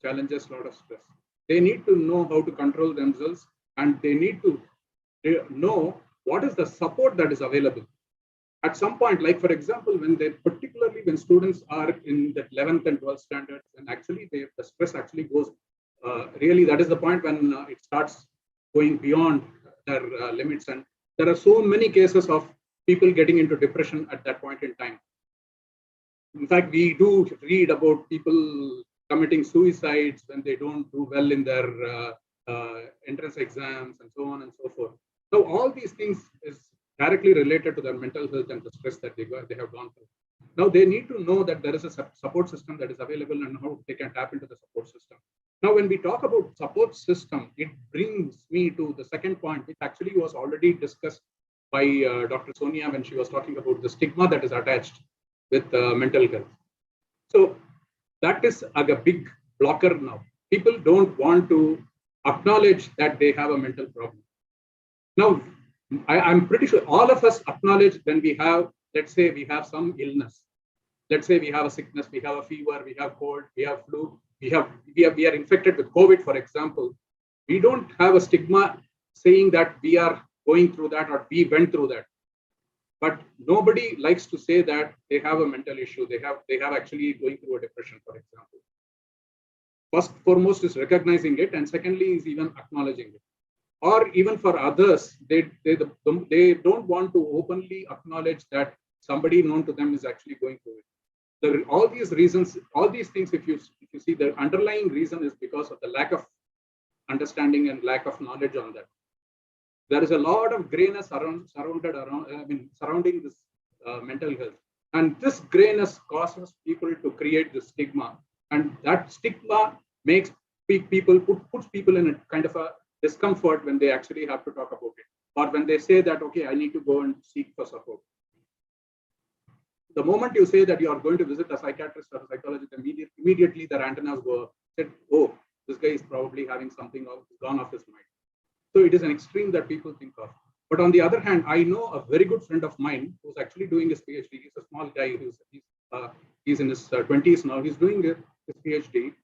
Speaker 7: challenges, a lot of stress. They need to know how to control themselves, and they need to know what is the support that is available. At some point, like for example, particularly when students are in the 11th and 12th standards, and actually the stress actually goes, really that is the point when it starts going beyond their limits. And there are so many cases of people getting into depression at that point in time. In fact, we do read about people committing suicides when they don't do well in their entrance exams and so on and so forth. So all these things is directly related to their mental health and the stress that they have gone through. Now they need to know that there is a support system that is available and how they can tap into the support system. Now, when we talk about support system, it brings me to the second point, which actually was already discussed by Dr. Sonia when she was talking about the stigma that is attached with mental health. So that is a big blocker now. People don't want to acknowledge that they have a mental problem. Now, I'm pretty sure all of us acknowledge when we have, let's say we have some illness. Let's say we have a sickness, we have a fever, we have cold, we have flu, we are infected with COVID, for example. We don't have a stigma saying that we are going through that or we went through that. But nobody likes to say that they have a mental issue. They have actually going through a depression, for example. First, foremost is recognizing it, and secondly is even acknowledging it. Or even for others, they don't want to openly acknowledge that somebody known to them is actually going through it. All these reasons, all these things, if you see, the underlying reason is because of the lack of understanding and lack of knowledge on that. There is a lot of grayness surrounding this mental health, and this grayness causes people to create this stigma, and that stigma makes puts people in a kind of a discomfort when they actually have to talk about it, or when they say that, okay, I need to go and seek for support. The moment you say that you are going to visit a psychiatrist or a psychologist, immediately their antennas go, said, oh, this guy is probably having something gone off his mind. So it is an extreme that people think of. But on the other hand, I know a very good friend of mine who's actually doing his PhD. He's a small guy he's in his 20s now. He's doing his PhD.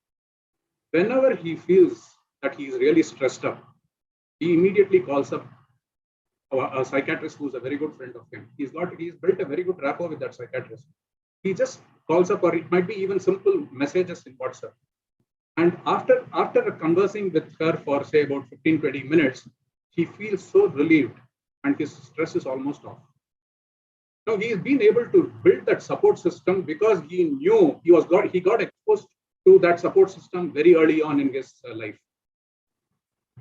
Speaker 7: Whenever he feels that he's really stressed up, he immediately calls up a psychiatrist who's a very good friend of him. He's built a very good rapport with that psychiatrist. He just calls up, or it might be even simple messages in WhatsApp. And after conversing with her for say about 15-20 minutes, he feels so relieved and his stress is almost off. Now he's been able to build that support system because he knew he got exposed to that support system very early on in his life.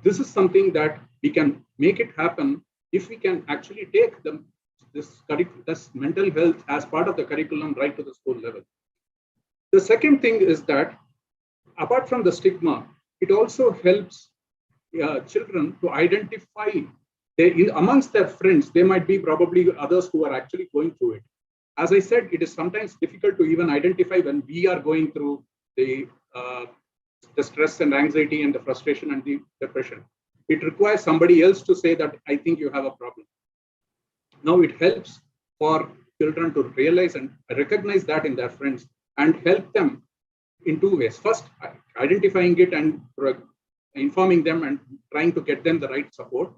Speaker 7: This is something that we can make it happen if we can actually take this mental health as part of the curriculum right to the school level. The second thing is that apart from the stigma, it also helps children to identify amongst their friends. There might be probably others who are actually going through it. As I said, it is sometimes difficult to even identify when we are going through the stress and anxiety and the frustration and the depression. It requires somebody else to say that I think you have a problem. Now it helps for children to realize and recognize that in their friends and help them in two ways. First, identifying it and informing them and trying to get them the right support.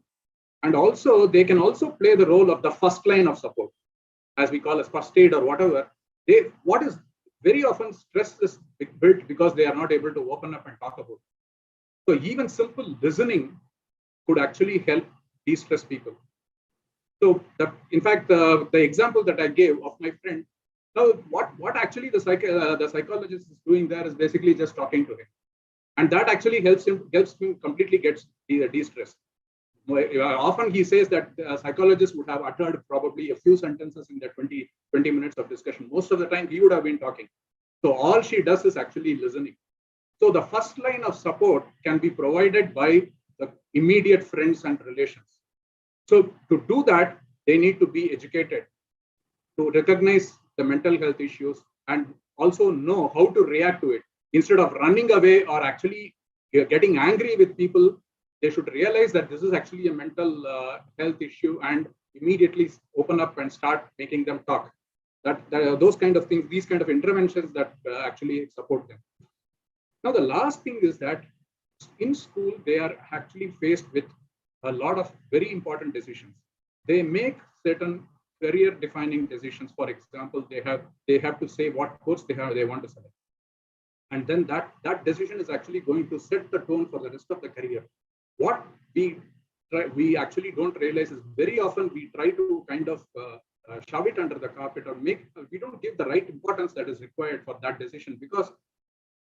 Speaker 7: And also, they can also play the role of the first line of support, as we call as first aid or whatever. What is very often stress is built because they are not able to open up and talk about it. So even simple listening could actually help de-stress people. So in fact, the example that I gave of my friend, now what actually the psychologist is doing there is basically just talking to him. And that actually helps him completely get de-stressed. Often he says that psychologists would have uttered probably a few sentences in that 20 minutes of discussion. Most of the time he would have been talking. So all she does is actually listening. So the first line of support can be provided by the immediate friends and relations. So to do that, they need to be educated to recognize the mental health issues and also know how to react to it. Instead of running away or actually getting angry with people, they should realize that this is actually a mental health issue and immediately open up and start making them talk. Those kind of things, these kind of interventions that actually support them. Now, the last thing is that in school, they are actually faced with a lot of very important decisions. They make certain career-defining decisions. For example, they have to say what course they want to select. And then that decision is actually going to set the tone for the rest of the career. What we actually don't realize is very often we try to kind of shove it under the carpet or we don't give the right importance that is required for that decision, because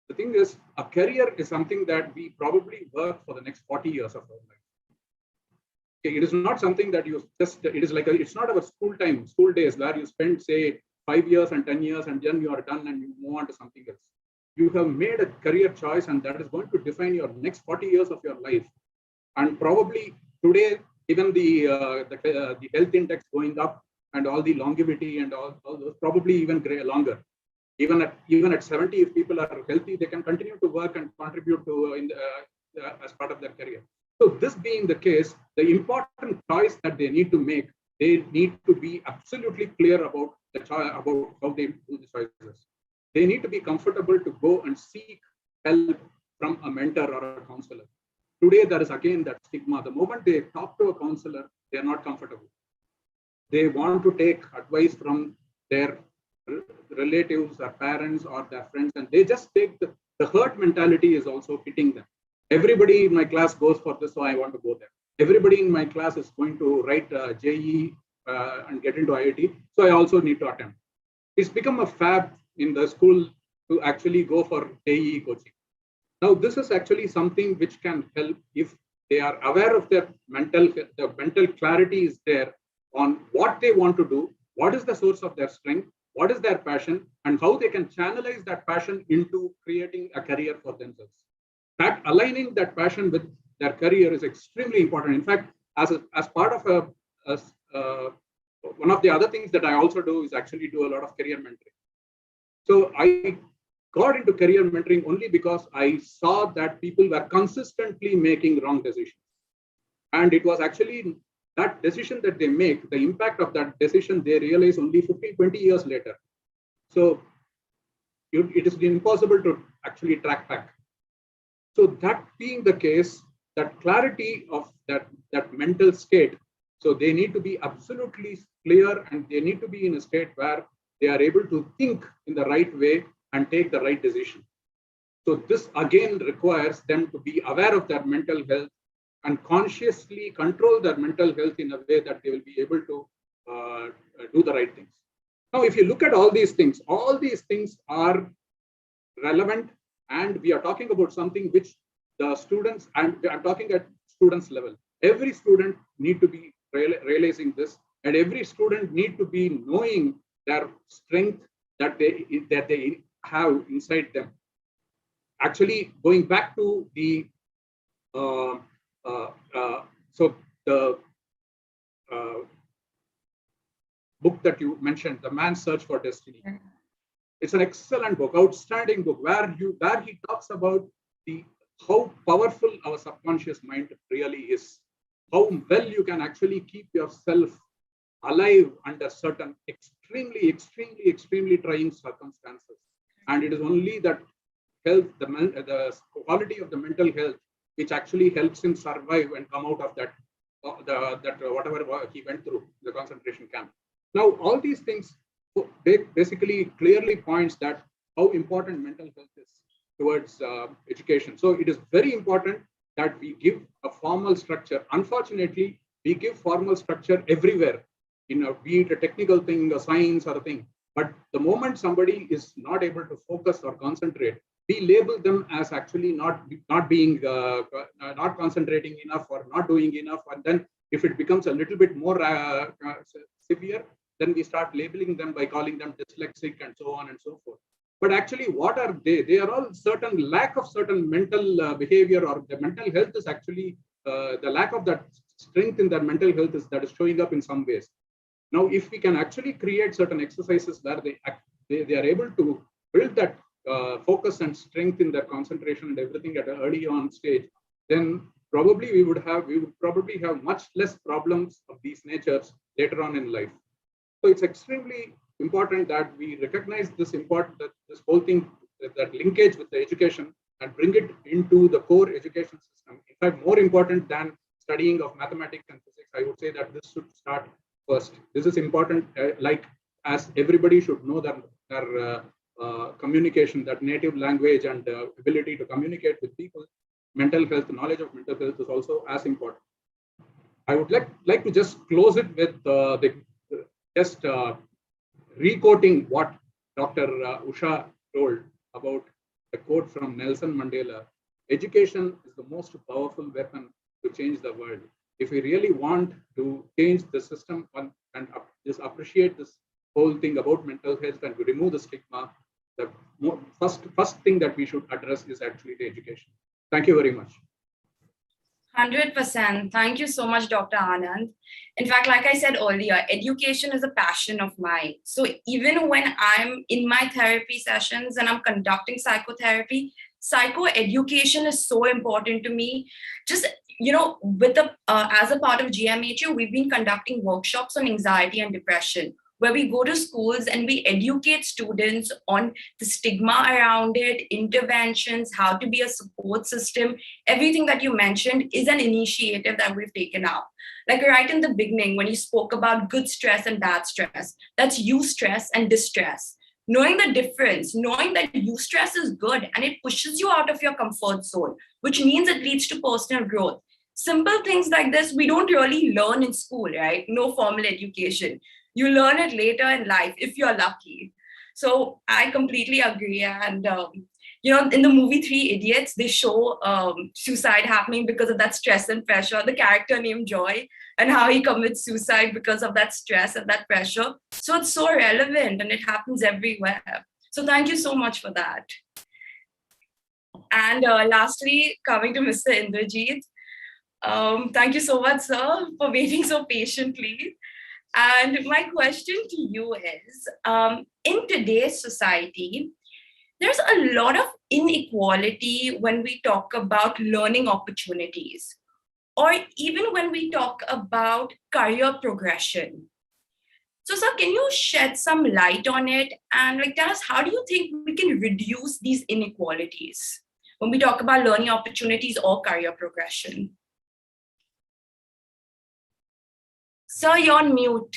Speaker 7: the thing is, a career is something that we probably work for the next 40 years of our life. Okay, it is not something that you just, it's not our school days where you spend say 5 years and 10 years and then you are done and you move on to something else. You have made a career choice and that is going to define your next 40 years of your life. And probably today, even the health index going up and all the longevity and all those, probably even longer. Even at 70, if people are healthy, they can continue to work and contribute to as part of their career. So this being the case, the important choice that they need to make, they need to be absolutely clear about how they do the choices. They need to be comfortable to go and seek help from a mentor or a counselor. Today, there is again that stigma. The moment they talk to a counselor, they are not comfortable. They want to take advice from their relatives or parents or their friends, and they just take the herd mentality is also hitting them. Everybody in my class goes for this, so I want to go there. Everybody in my class is going to write JEE and get into IIT, so I also need to attempt. It's become a fad in the school to actually go for JEE coaching. Now, this is actually something which can help if they are aware of their mental clarity is there on what they want to do, what is the source of their strength, what is their passion, and how they can channelize that passion into creating a career for themselves. That aligning that passion with their career is extremely important. In fact, as part of one of the other things that I also do is actually do a lot of career mentoring. So I got into career mentoring only because I saw that people were consistently making wrong decisions. And it was actually that decision that they make, the impact of that decision, they realize only 15, 20 years later. So it is impossible to actually track back. So that being the case, that clarity of that mental state, so they need to be absolutely clear and they need to be in a state where they are able to think in the right way and take the right decision. So this again requires them to be aware of their mental health and consciously control their mental health in a way that they will be able to do the right things. Now, if you look at all these things are relevant, and we are talking about something which the students, and I'm talking at students level. Every student need to be realizing this, and every student need to be knowing their strength that they have inside them. actually going back to the book that you mentioned, The Man's Search for Destiny. It's an excellent book, outstanding book, where he talks about how powerful our subconscious mind really is, how well you can actually keep yourself alive under certain extremely trying circumstances. And it is only that health, the quality of the mental health, which actually helps him survive and come out of that whatever he went through, the concentration camp. Now, all these things basically clearly points that how important mental health is towards education. So it is very important that we give a formal structure. Unfortunately, we give formal structure everywhere, be it a technical thing, a science or a thing. But the moment somebody is not able to focus or concentrate, we label them as actually not concentrating enough or not doing enough. And then if it becomes a little bit more severe, then we start labeling them by calling them dyslexic and so on and so forth. But actually, what are they? They are all certain lack of certain mental behavior, or the mental health is actually the lack of that strength in their mental health that is showing up in some ways. Now, if we can actually create certain exercises where they are able to build that focus and strength in their concentration and everything at an early on stage, then probably we would probably have much less problems of these natures later on in life. So it's extremely important that we recognize this whole thing, that linkage with the education, and bring it into the core education system. In fact, more important than studying of mathematics and physics, I would say that this should start first. This is important, as everybody should know that their communication, that native language and ability to communicate with people, mental health, knowledge of mental health is also as important. I would like to just close it with re-quoting what Dr. Usha told about a quote from Nelson Mandela. Education is the most powerful weapon to change the world. If we really want to change the system and just appreciate this whole thing about mental health and to remove the stigma, the first thing that we should address is actually the education. Thank you very much.
Speaker 3: 100%. Thank you so much, Dr. Anand. In fact, like I said earlier, education is a passion of mine. So even when I'm in my therapy sessions and I'm conducting psychotherapy, psychoeducation is so important to me. Just, with as a part of GMHU, we've been conducting workshops on anxiety and depression, where we go to schools and we educate students on the stigma around it, interventions, how to be a support system. Everything that you mentioned is an initiative that we've taken up. Like right in the beginning, when you spoke about good stress and bad stress, that's eustress and distress. Knowing the difference, knowing that eustress is good and it pushes you out of your comfort zone, which means it leads to personal growth. Simple things like this, we don't really learn in school, right? No formal education. You learn it later in life if you're lucky. So I completely agree. And, in the movie 3 Idiots, they show suicide happening because of that stress and pressure. The character named Joy and how he commits suicide because of that stress and that pressure. So it's so relevant and it happens everywhere. So thank you so much for that. And lastly, coming to Mr. Indrajit, thank you so much, sir, for waiting so patiently. And my question to you is, in today's society, there's a lot of inequality when we talk about learning opportunities, or even when we talk about career progression. So, sir, can you shed some light on it and tell us, how do you think we can reduce these inequalities when we talk about learning opportunities or career progression? Sir, you're on mute.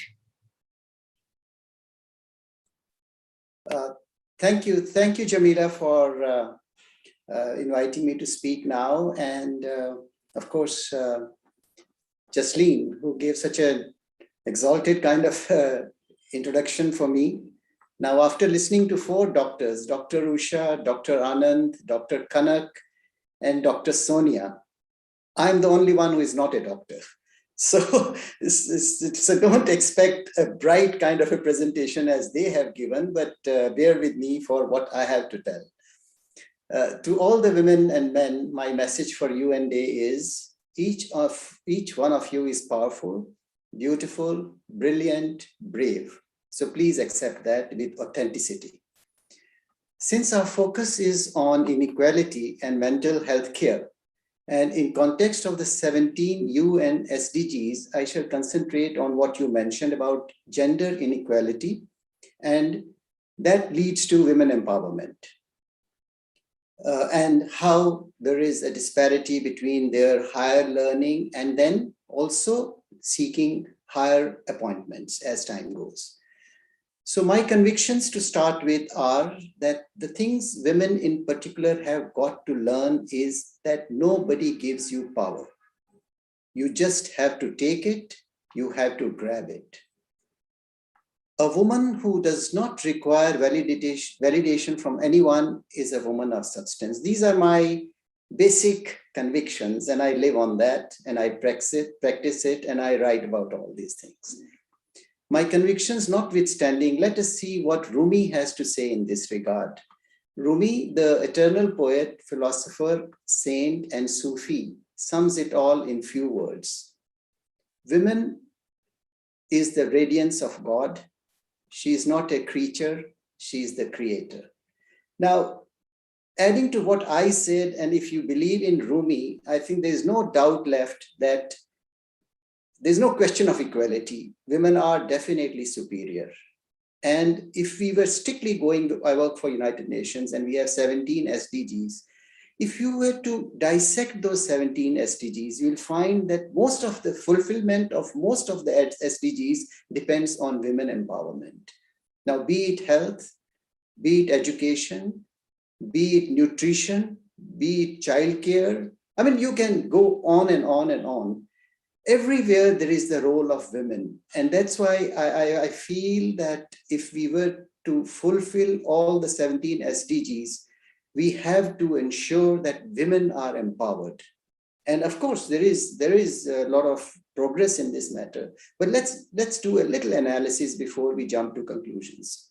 Speaker 8: Thank you, Jamila, for inviting me to speak now. And of course, Jasleen, who gave such an exalted kind of introduction for me. Now, after listening to 4 doctors, Dr. Usha, Dr. Anand, Dr. Kanak, and Dr. Sonia, I'm the only one who is not a doctor. So don't expect a bright kind of a presentation as they have given, but bear with me for what I have to tell. To all the women and men, my message for you and day is each one of you is powerful, beautiful, brilliant, brave. So please accept that with authenticity. Since our focus is on inequality and mental health care, and in context of the 17 UN SDGs, I shall concentrate on what you mentioned about gender inequality, and that leads to women empowerment. And how there is a disparity between their higher learning and then also seeking higher appointments as time goes. So my convictions to start with are that the things women in particular have got to learn is that nobody gives you power. You just have to take it, you have to grab it. A woman who does not require validation from anyone is a woman of substance. These are my basic convictions, and I live on that, and I practice it, and I write about all these things. My convictions notwithstanding, let us see what Rumi has to say in this regard. Rumi, the eternal poet, philosopher, saint, and Sufi, sums it all in few words. Women is the radiance of God. She is not a creature, she is the creator. Now, adding to what I said, and if you believe in Rumi, I think there's no doubt left that there's no question of equality. Women are definitely superior. And if we were strictly going, I work for United Nations and we have 17 SDGs. If you were to dissect those 17 SDGs, you'll find that most of the fulfillment of most of the SDGs depends on women empowerment. Now, be it health, be it education, be it nutrition, be it childcare. I mean, you can go on and on and on. Everywhere there is the role of women. And that's why I feel that if we were to fulfill all the 17 SDGs, we have to ensure that women are empowered. And of course, there is a lot of progress in this matter, but let's do a little analysis before we jump to conclusions.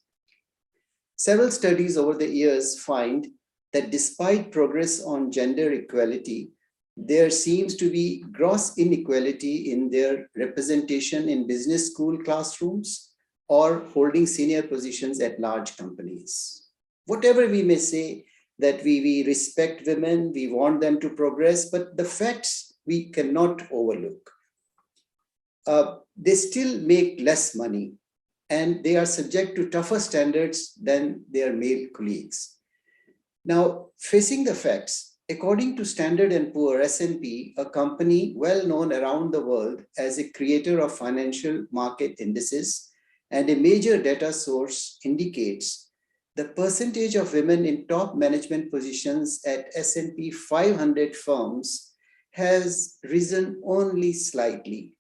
Speaker 8: Several studies over the years find that despite progress on gender equality, there seems to be gross inequality in their representation in business school classrooms or holding senior positions at large companies. Whatever we may say, that we respect women, we want them to progress, but the facts we cannot overlook. They still make less money and they are subject to tougher standards than their male colleagues. Now, facing the facts, according to Standard & Poor, S&P, a company well known around the world as a creator of financial market indices and a major data source, indicates the percentage of women in top management positions at S&P 500 firms has risen only slightly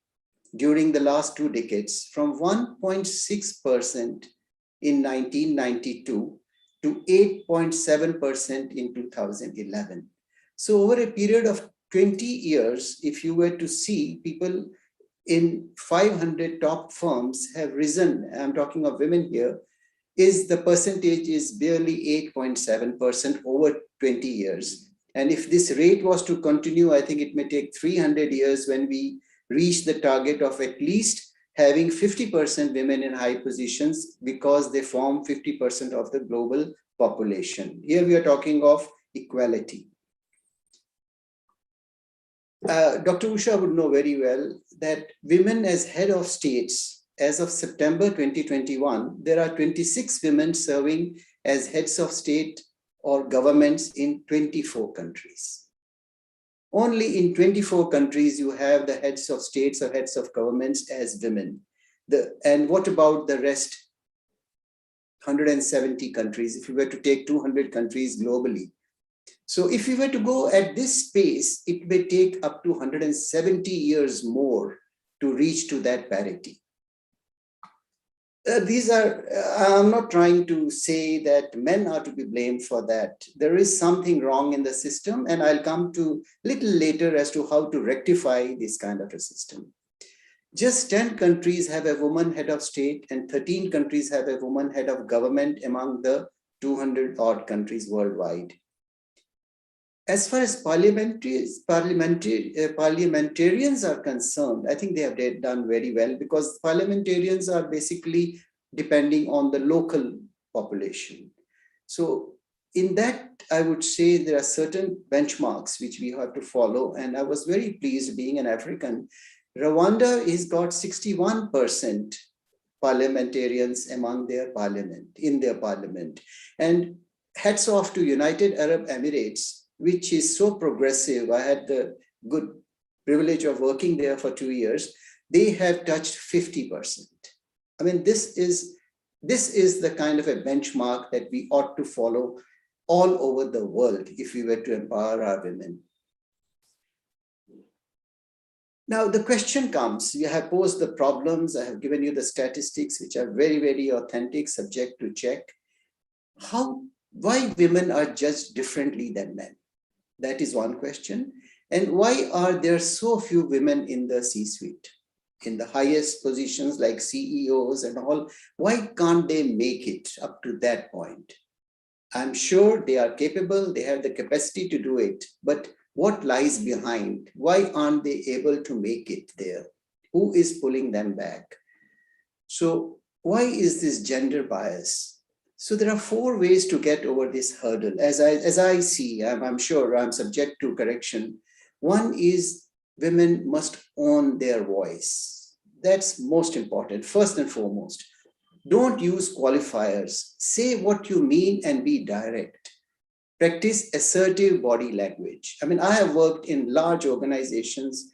Speaker 8: during the last 2 decades, from 1.6% in 1992 to 8.7% in 2011. So over a period of 20 years, if you were to see, people in 500 top firms have risen, I'm talking of women here, the percentage is barely 8.7% over 20 years. And if this rate was to continue, I think it may take 300 years when we reach the target of at least having 50% women in high positions, because they form 50% of the global population. Here we are talking of equality. Dr. Usha would know very well that women as head of states, as of September 2021, there are 26 women serving as heads of state or governments in 24 countries. Only in 24 countries you have the heads of states or heads of governments as women. And what about the rest? 170 countries, if you were to take 200 countries globally. So if we were to go at this pace, it may take up to 170 years more to reach to that parity. I'm not trying to say that men are to be blamed for that. There is something wrong in the system, and I'll come to little later as to how to rectify this kind of a system. Just 10 countries have a woman head of state and 13 countries have a woman head of government among the 200 odd countries worldwide. as far as parliamentarians are concerned, I think they have done very well, because parliamentarians are basically depending on the local population. So in that, I would say there are certain benchmarks which we have to follow. And I was very pleased, being an African, Rwanda has got 61% parliamentarians among their parliament, in their parliament. And hats off to United Arab Emirates, which is so progressive. I had the good privilege of working there for 2 years. They have touched 50%. I mean, this is the kind of a benchmark that we ought to follow all over the world if we were to empower our women. Now, the question comes, you have posed the problems, I have given you the statistics, which are very, very authentic, subject to check. Why women are judged differently than men? That is one question. And why are there so few women in the C-suite, in the highest positions like CEOs and all? Why can't they make it up to that point? I'm sure they are capable, they have the capacity to do it, but what lies behind? Why aren't they able to make it there? Who is pulling them back? So why is this gender bias? So there are 4 ways to get over this hurdle. As I see, I'm sure I'm subject to correction. One is women must own their voice. That's most important, first and foremost. Don't use qualifiers. Say what you mean and be direct. Practice assertive body language. I mean, I have worked in large organizations,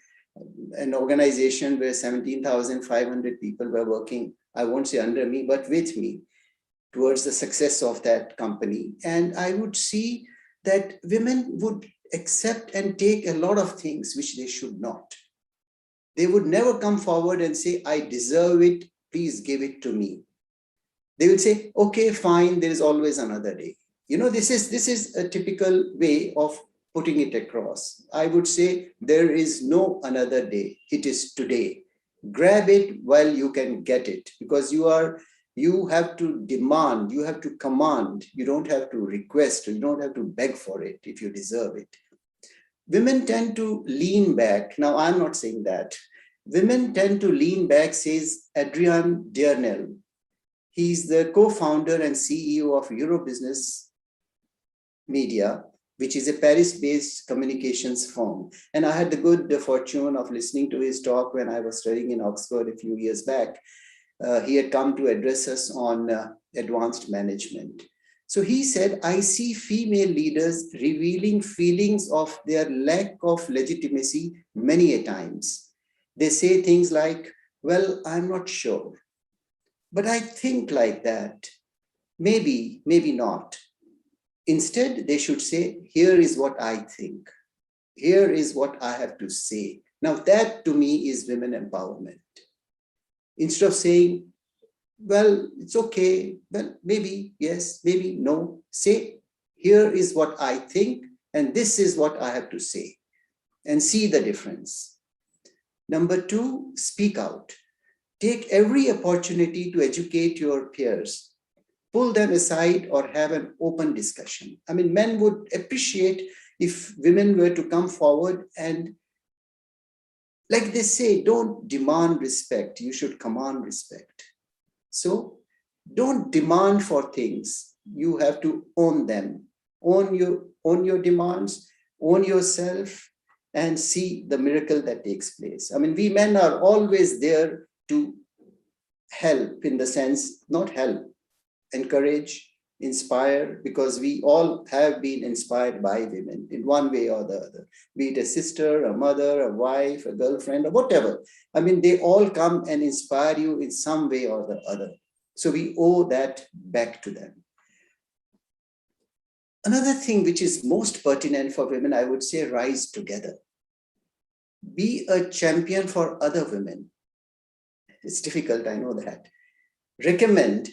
Speaker 8: an organization where 17,500 people were working, I won't say under me, but with me, towards the success of that company. And I would see that women would accept and take a lot of things which they should not. They would never come forward and say, I deserve it, please give it to me. They would say, okay, fine, there is always another day. You know, this is a typical way of putting it across. I would say there is no another day. It is today. Grab it while you can get it, because you have to demand, you have to command. You don't have to request, you don't have to beg for it if you deserve it. Women tend to lean back. Now, I'm not saying that. Women tend to lean back, says Adrian Diernel. He's the co-founder and CEO of Eurobusiness Media, which is a Paris-based communications firm. And I had the good fortune of listening to his talk when I was studying in Oxford a few years back. He had come to address us on advanced management. So he said, I see female leaders revealing feelings of their lack of legitimacy many a times. They say things like, well, I'm not sure, but I think like that. Maybe, maybe not. Instead, they should say, here is what I think. Here is what I have to say. Now that to me is women empowerment. Instead of saying, well, it's okay, well, maybe yes, maybe no, say, here is what I think, and this is what I have to say, and see the difference. Number 2, speak out. Take every opportunity to educate your peers. Pull them aside or have an open discussion. I mean, men would appreciate if women were to come forward and, like they say, don't demand respect, you should command respect. So don't demand for things, you have to own them. Own your demands, own yourself, and see the miracle that takes place. I mean, we men are always there to help, in the sense, not help, encourage, inspire, because we all have been inspired by women in one way or the other, be it a sister, a mother, a wife, a girlfriend, or whatever. I mean, they all come and inspire you in some way or the other. So we owe that back to them. Another thing which is most pertinent for women, I would say, rise together. Be a champion for other women. It's difficult, I know that. Recommend,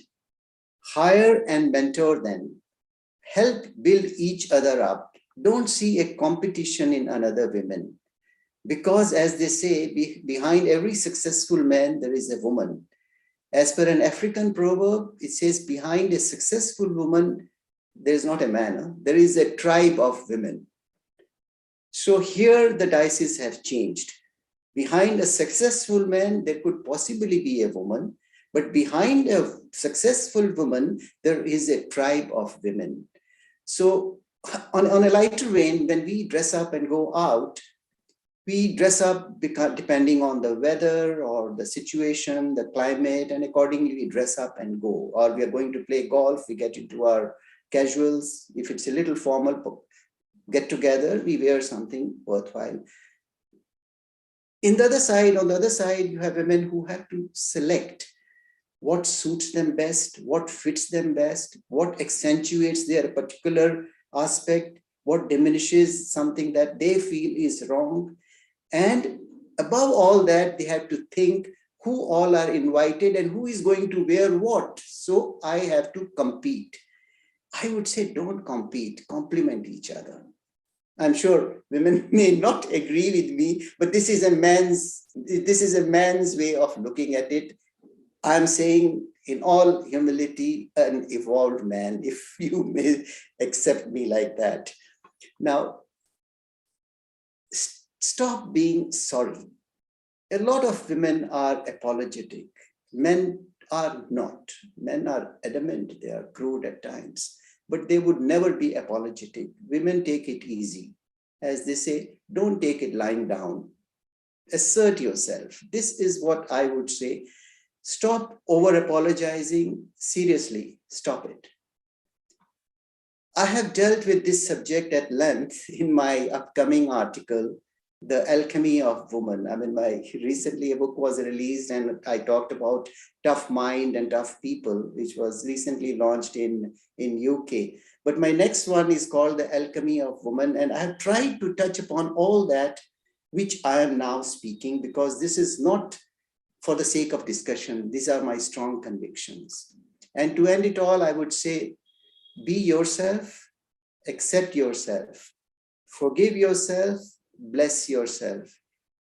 Speaker 8: hire and mentor them. Help build each other up. Don't see a competition in another woman. Because as they say, behind every successful man, there is a woman. As per an African proverb, it says, behind a successful woman, there is not a man. There is a tribe of women. So here the dices have changed. Behind a successful man, there could possibly be a woman, but behind a successful woman, there is a tribe of women. So on a lighter vein, when we dress up and go out, we dress up depending on the weather or the situation, the climate, and accordingly we dress up and go. Or we are going to play golf, we get into our casuals. If it's a little formal get together, we wear something worthwhile. On the other side, you have women who have to select what suits them best, what fits them best, what accentuates their particular aspect, what diminishes something that they feel is wrong. And above all that, they have to think who all are invited and who is going to wear what. So I have to compete. I would say don't compete, complement each other. I'm sure women may not agree with me, but this is a man's way of looking at it. I'm saying in all humility, an evolved man, if you may accept me like that. Now, stop being sorry. A lot of women are apologetic. Men are not. Men are adamant, they are crude at times, but they would never be apologetic. Women take it easy. As they say, don't take it lying down. Assert yourself. This is what I would say. Stop over-apologizing. Seriously, stop it. I have dealt with this subject at length in my upcoming article, The Alchemy of Woman. I mean, recently a book was released and I talked about tough mind and tough people, which was recently launched in UK. But my next one is called The Alchemy of Woman. And I have tried to touch upon all that which I am now speaking, because this is not for the sake of discussion. These are my strong convictions. And to end it all, I would say, be yourself, accept yourself, forgive yourself, bless yourself,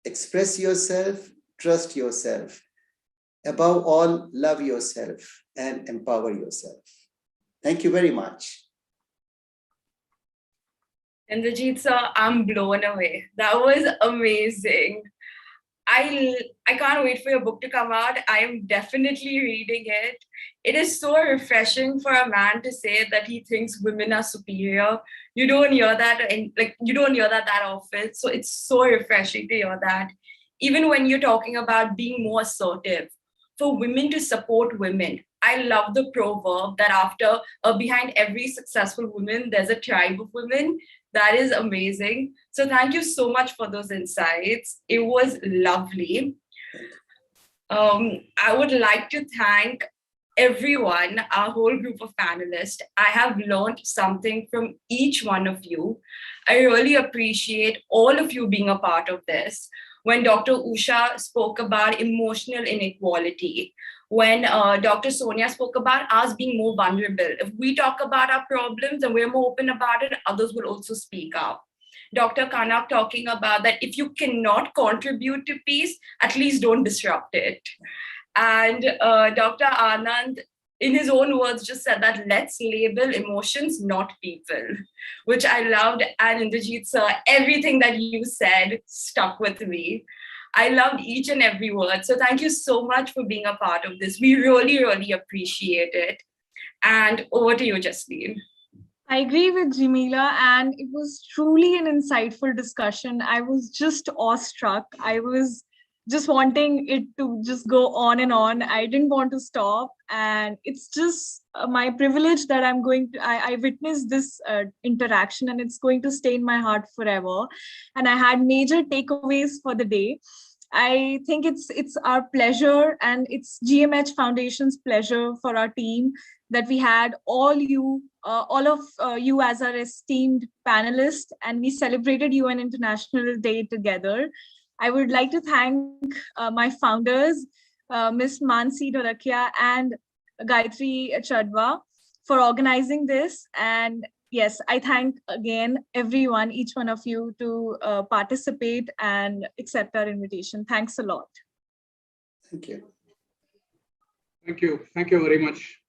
Speaker 8: express yourself, trust yourself. Above all, love yourself and empower yourself. Thank you very much.
Speaker 3: Indrajit sir, I'm blown away. That was amazing. I can't wait for your book to come out. I am definitely reading it. It is so refreshing for a man to say that he thinks women are superior. You don't hear that, and you don't hear that often. So it's so refreshing to hear that. Even when you're talking about being more assertive, for women to support women. I love the proverb that after behind every successful woman, there's a tribe of women. That is amazing. So thank you so much for those insights. It was lovely. I would like to thank everyone, our whole group of panelists. I have learned something from each one of you. I really appreciate all of you being a part of this. When Dr. Usha spoke about emotional inequality, when Dr. Sonia spoke about us being more vulnerable. If we talk about our problems and we're more open about it, others will also speak up. Dr. Kanak talking about that if you cannot contribute to peace, at least don't disrupt it. And Dr. Anand, in his own words, just said that let's label emotions, not people, which I loved. And Indrajit sir, everything that you said stuck with me. I loved each and every word. So thank you so much for being a part of this. We really, really appreciate it. And over to you, Jasleen.
Speaker 1: I agree with Jamila, and it was truly an insightful discussion. I was just awestruck. I was just wanting it to just go on and on. I didn't want to stop. And it's just my privilege that I witnessed this interaction, and it's going to stay in my heart forever. And I had major takeaways for the day. I think it's our pleasure, and it's GMH Foundation's pleasure for our team that we had all of you as our esteemed panelists, and we celebrated UN International Day together. I would like to thank my founders, Ms. Mansi Dholakia and Gayatri Chadwa, for organizing this. And yes, I thank again everyone, each one of you, to participate and accept our invitation. Thanks a lot.
Speaker 8: Thank you.
Speaker 7: Thank you. Thank you very much.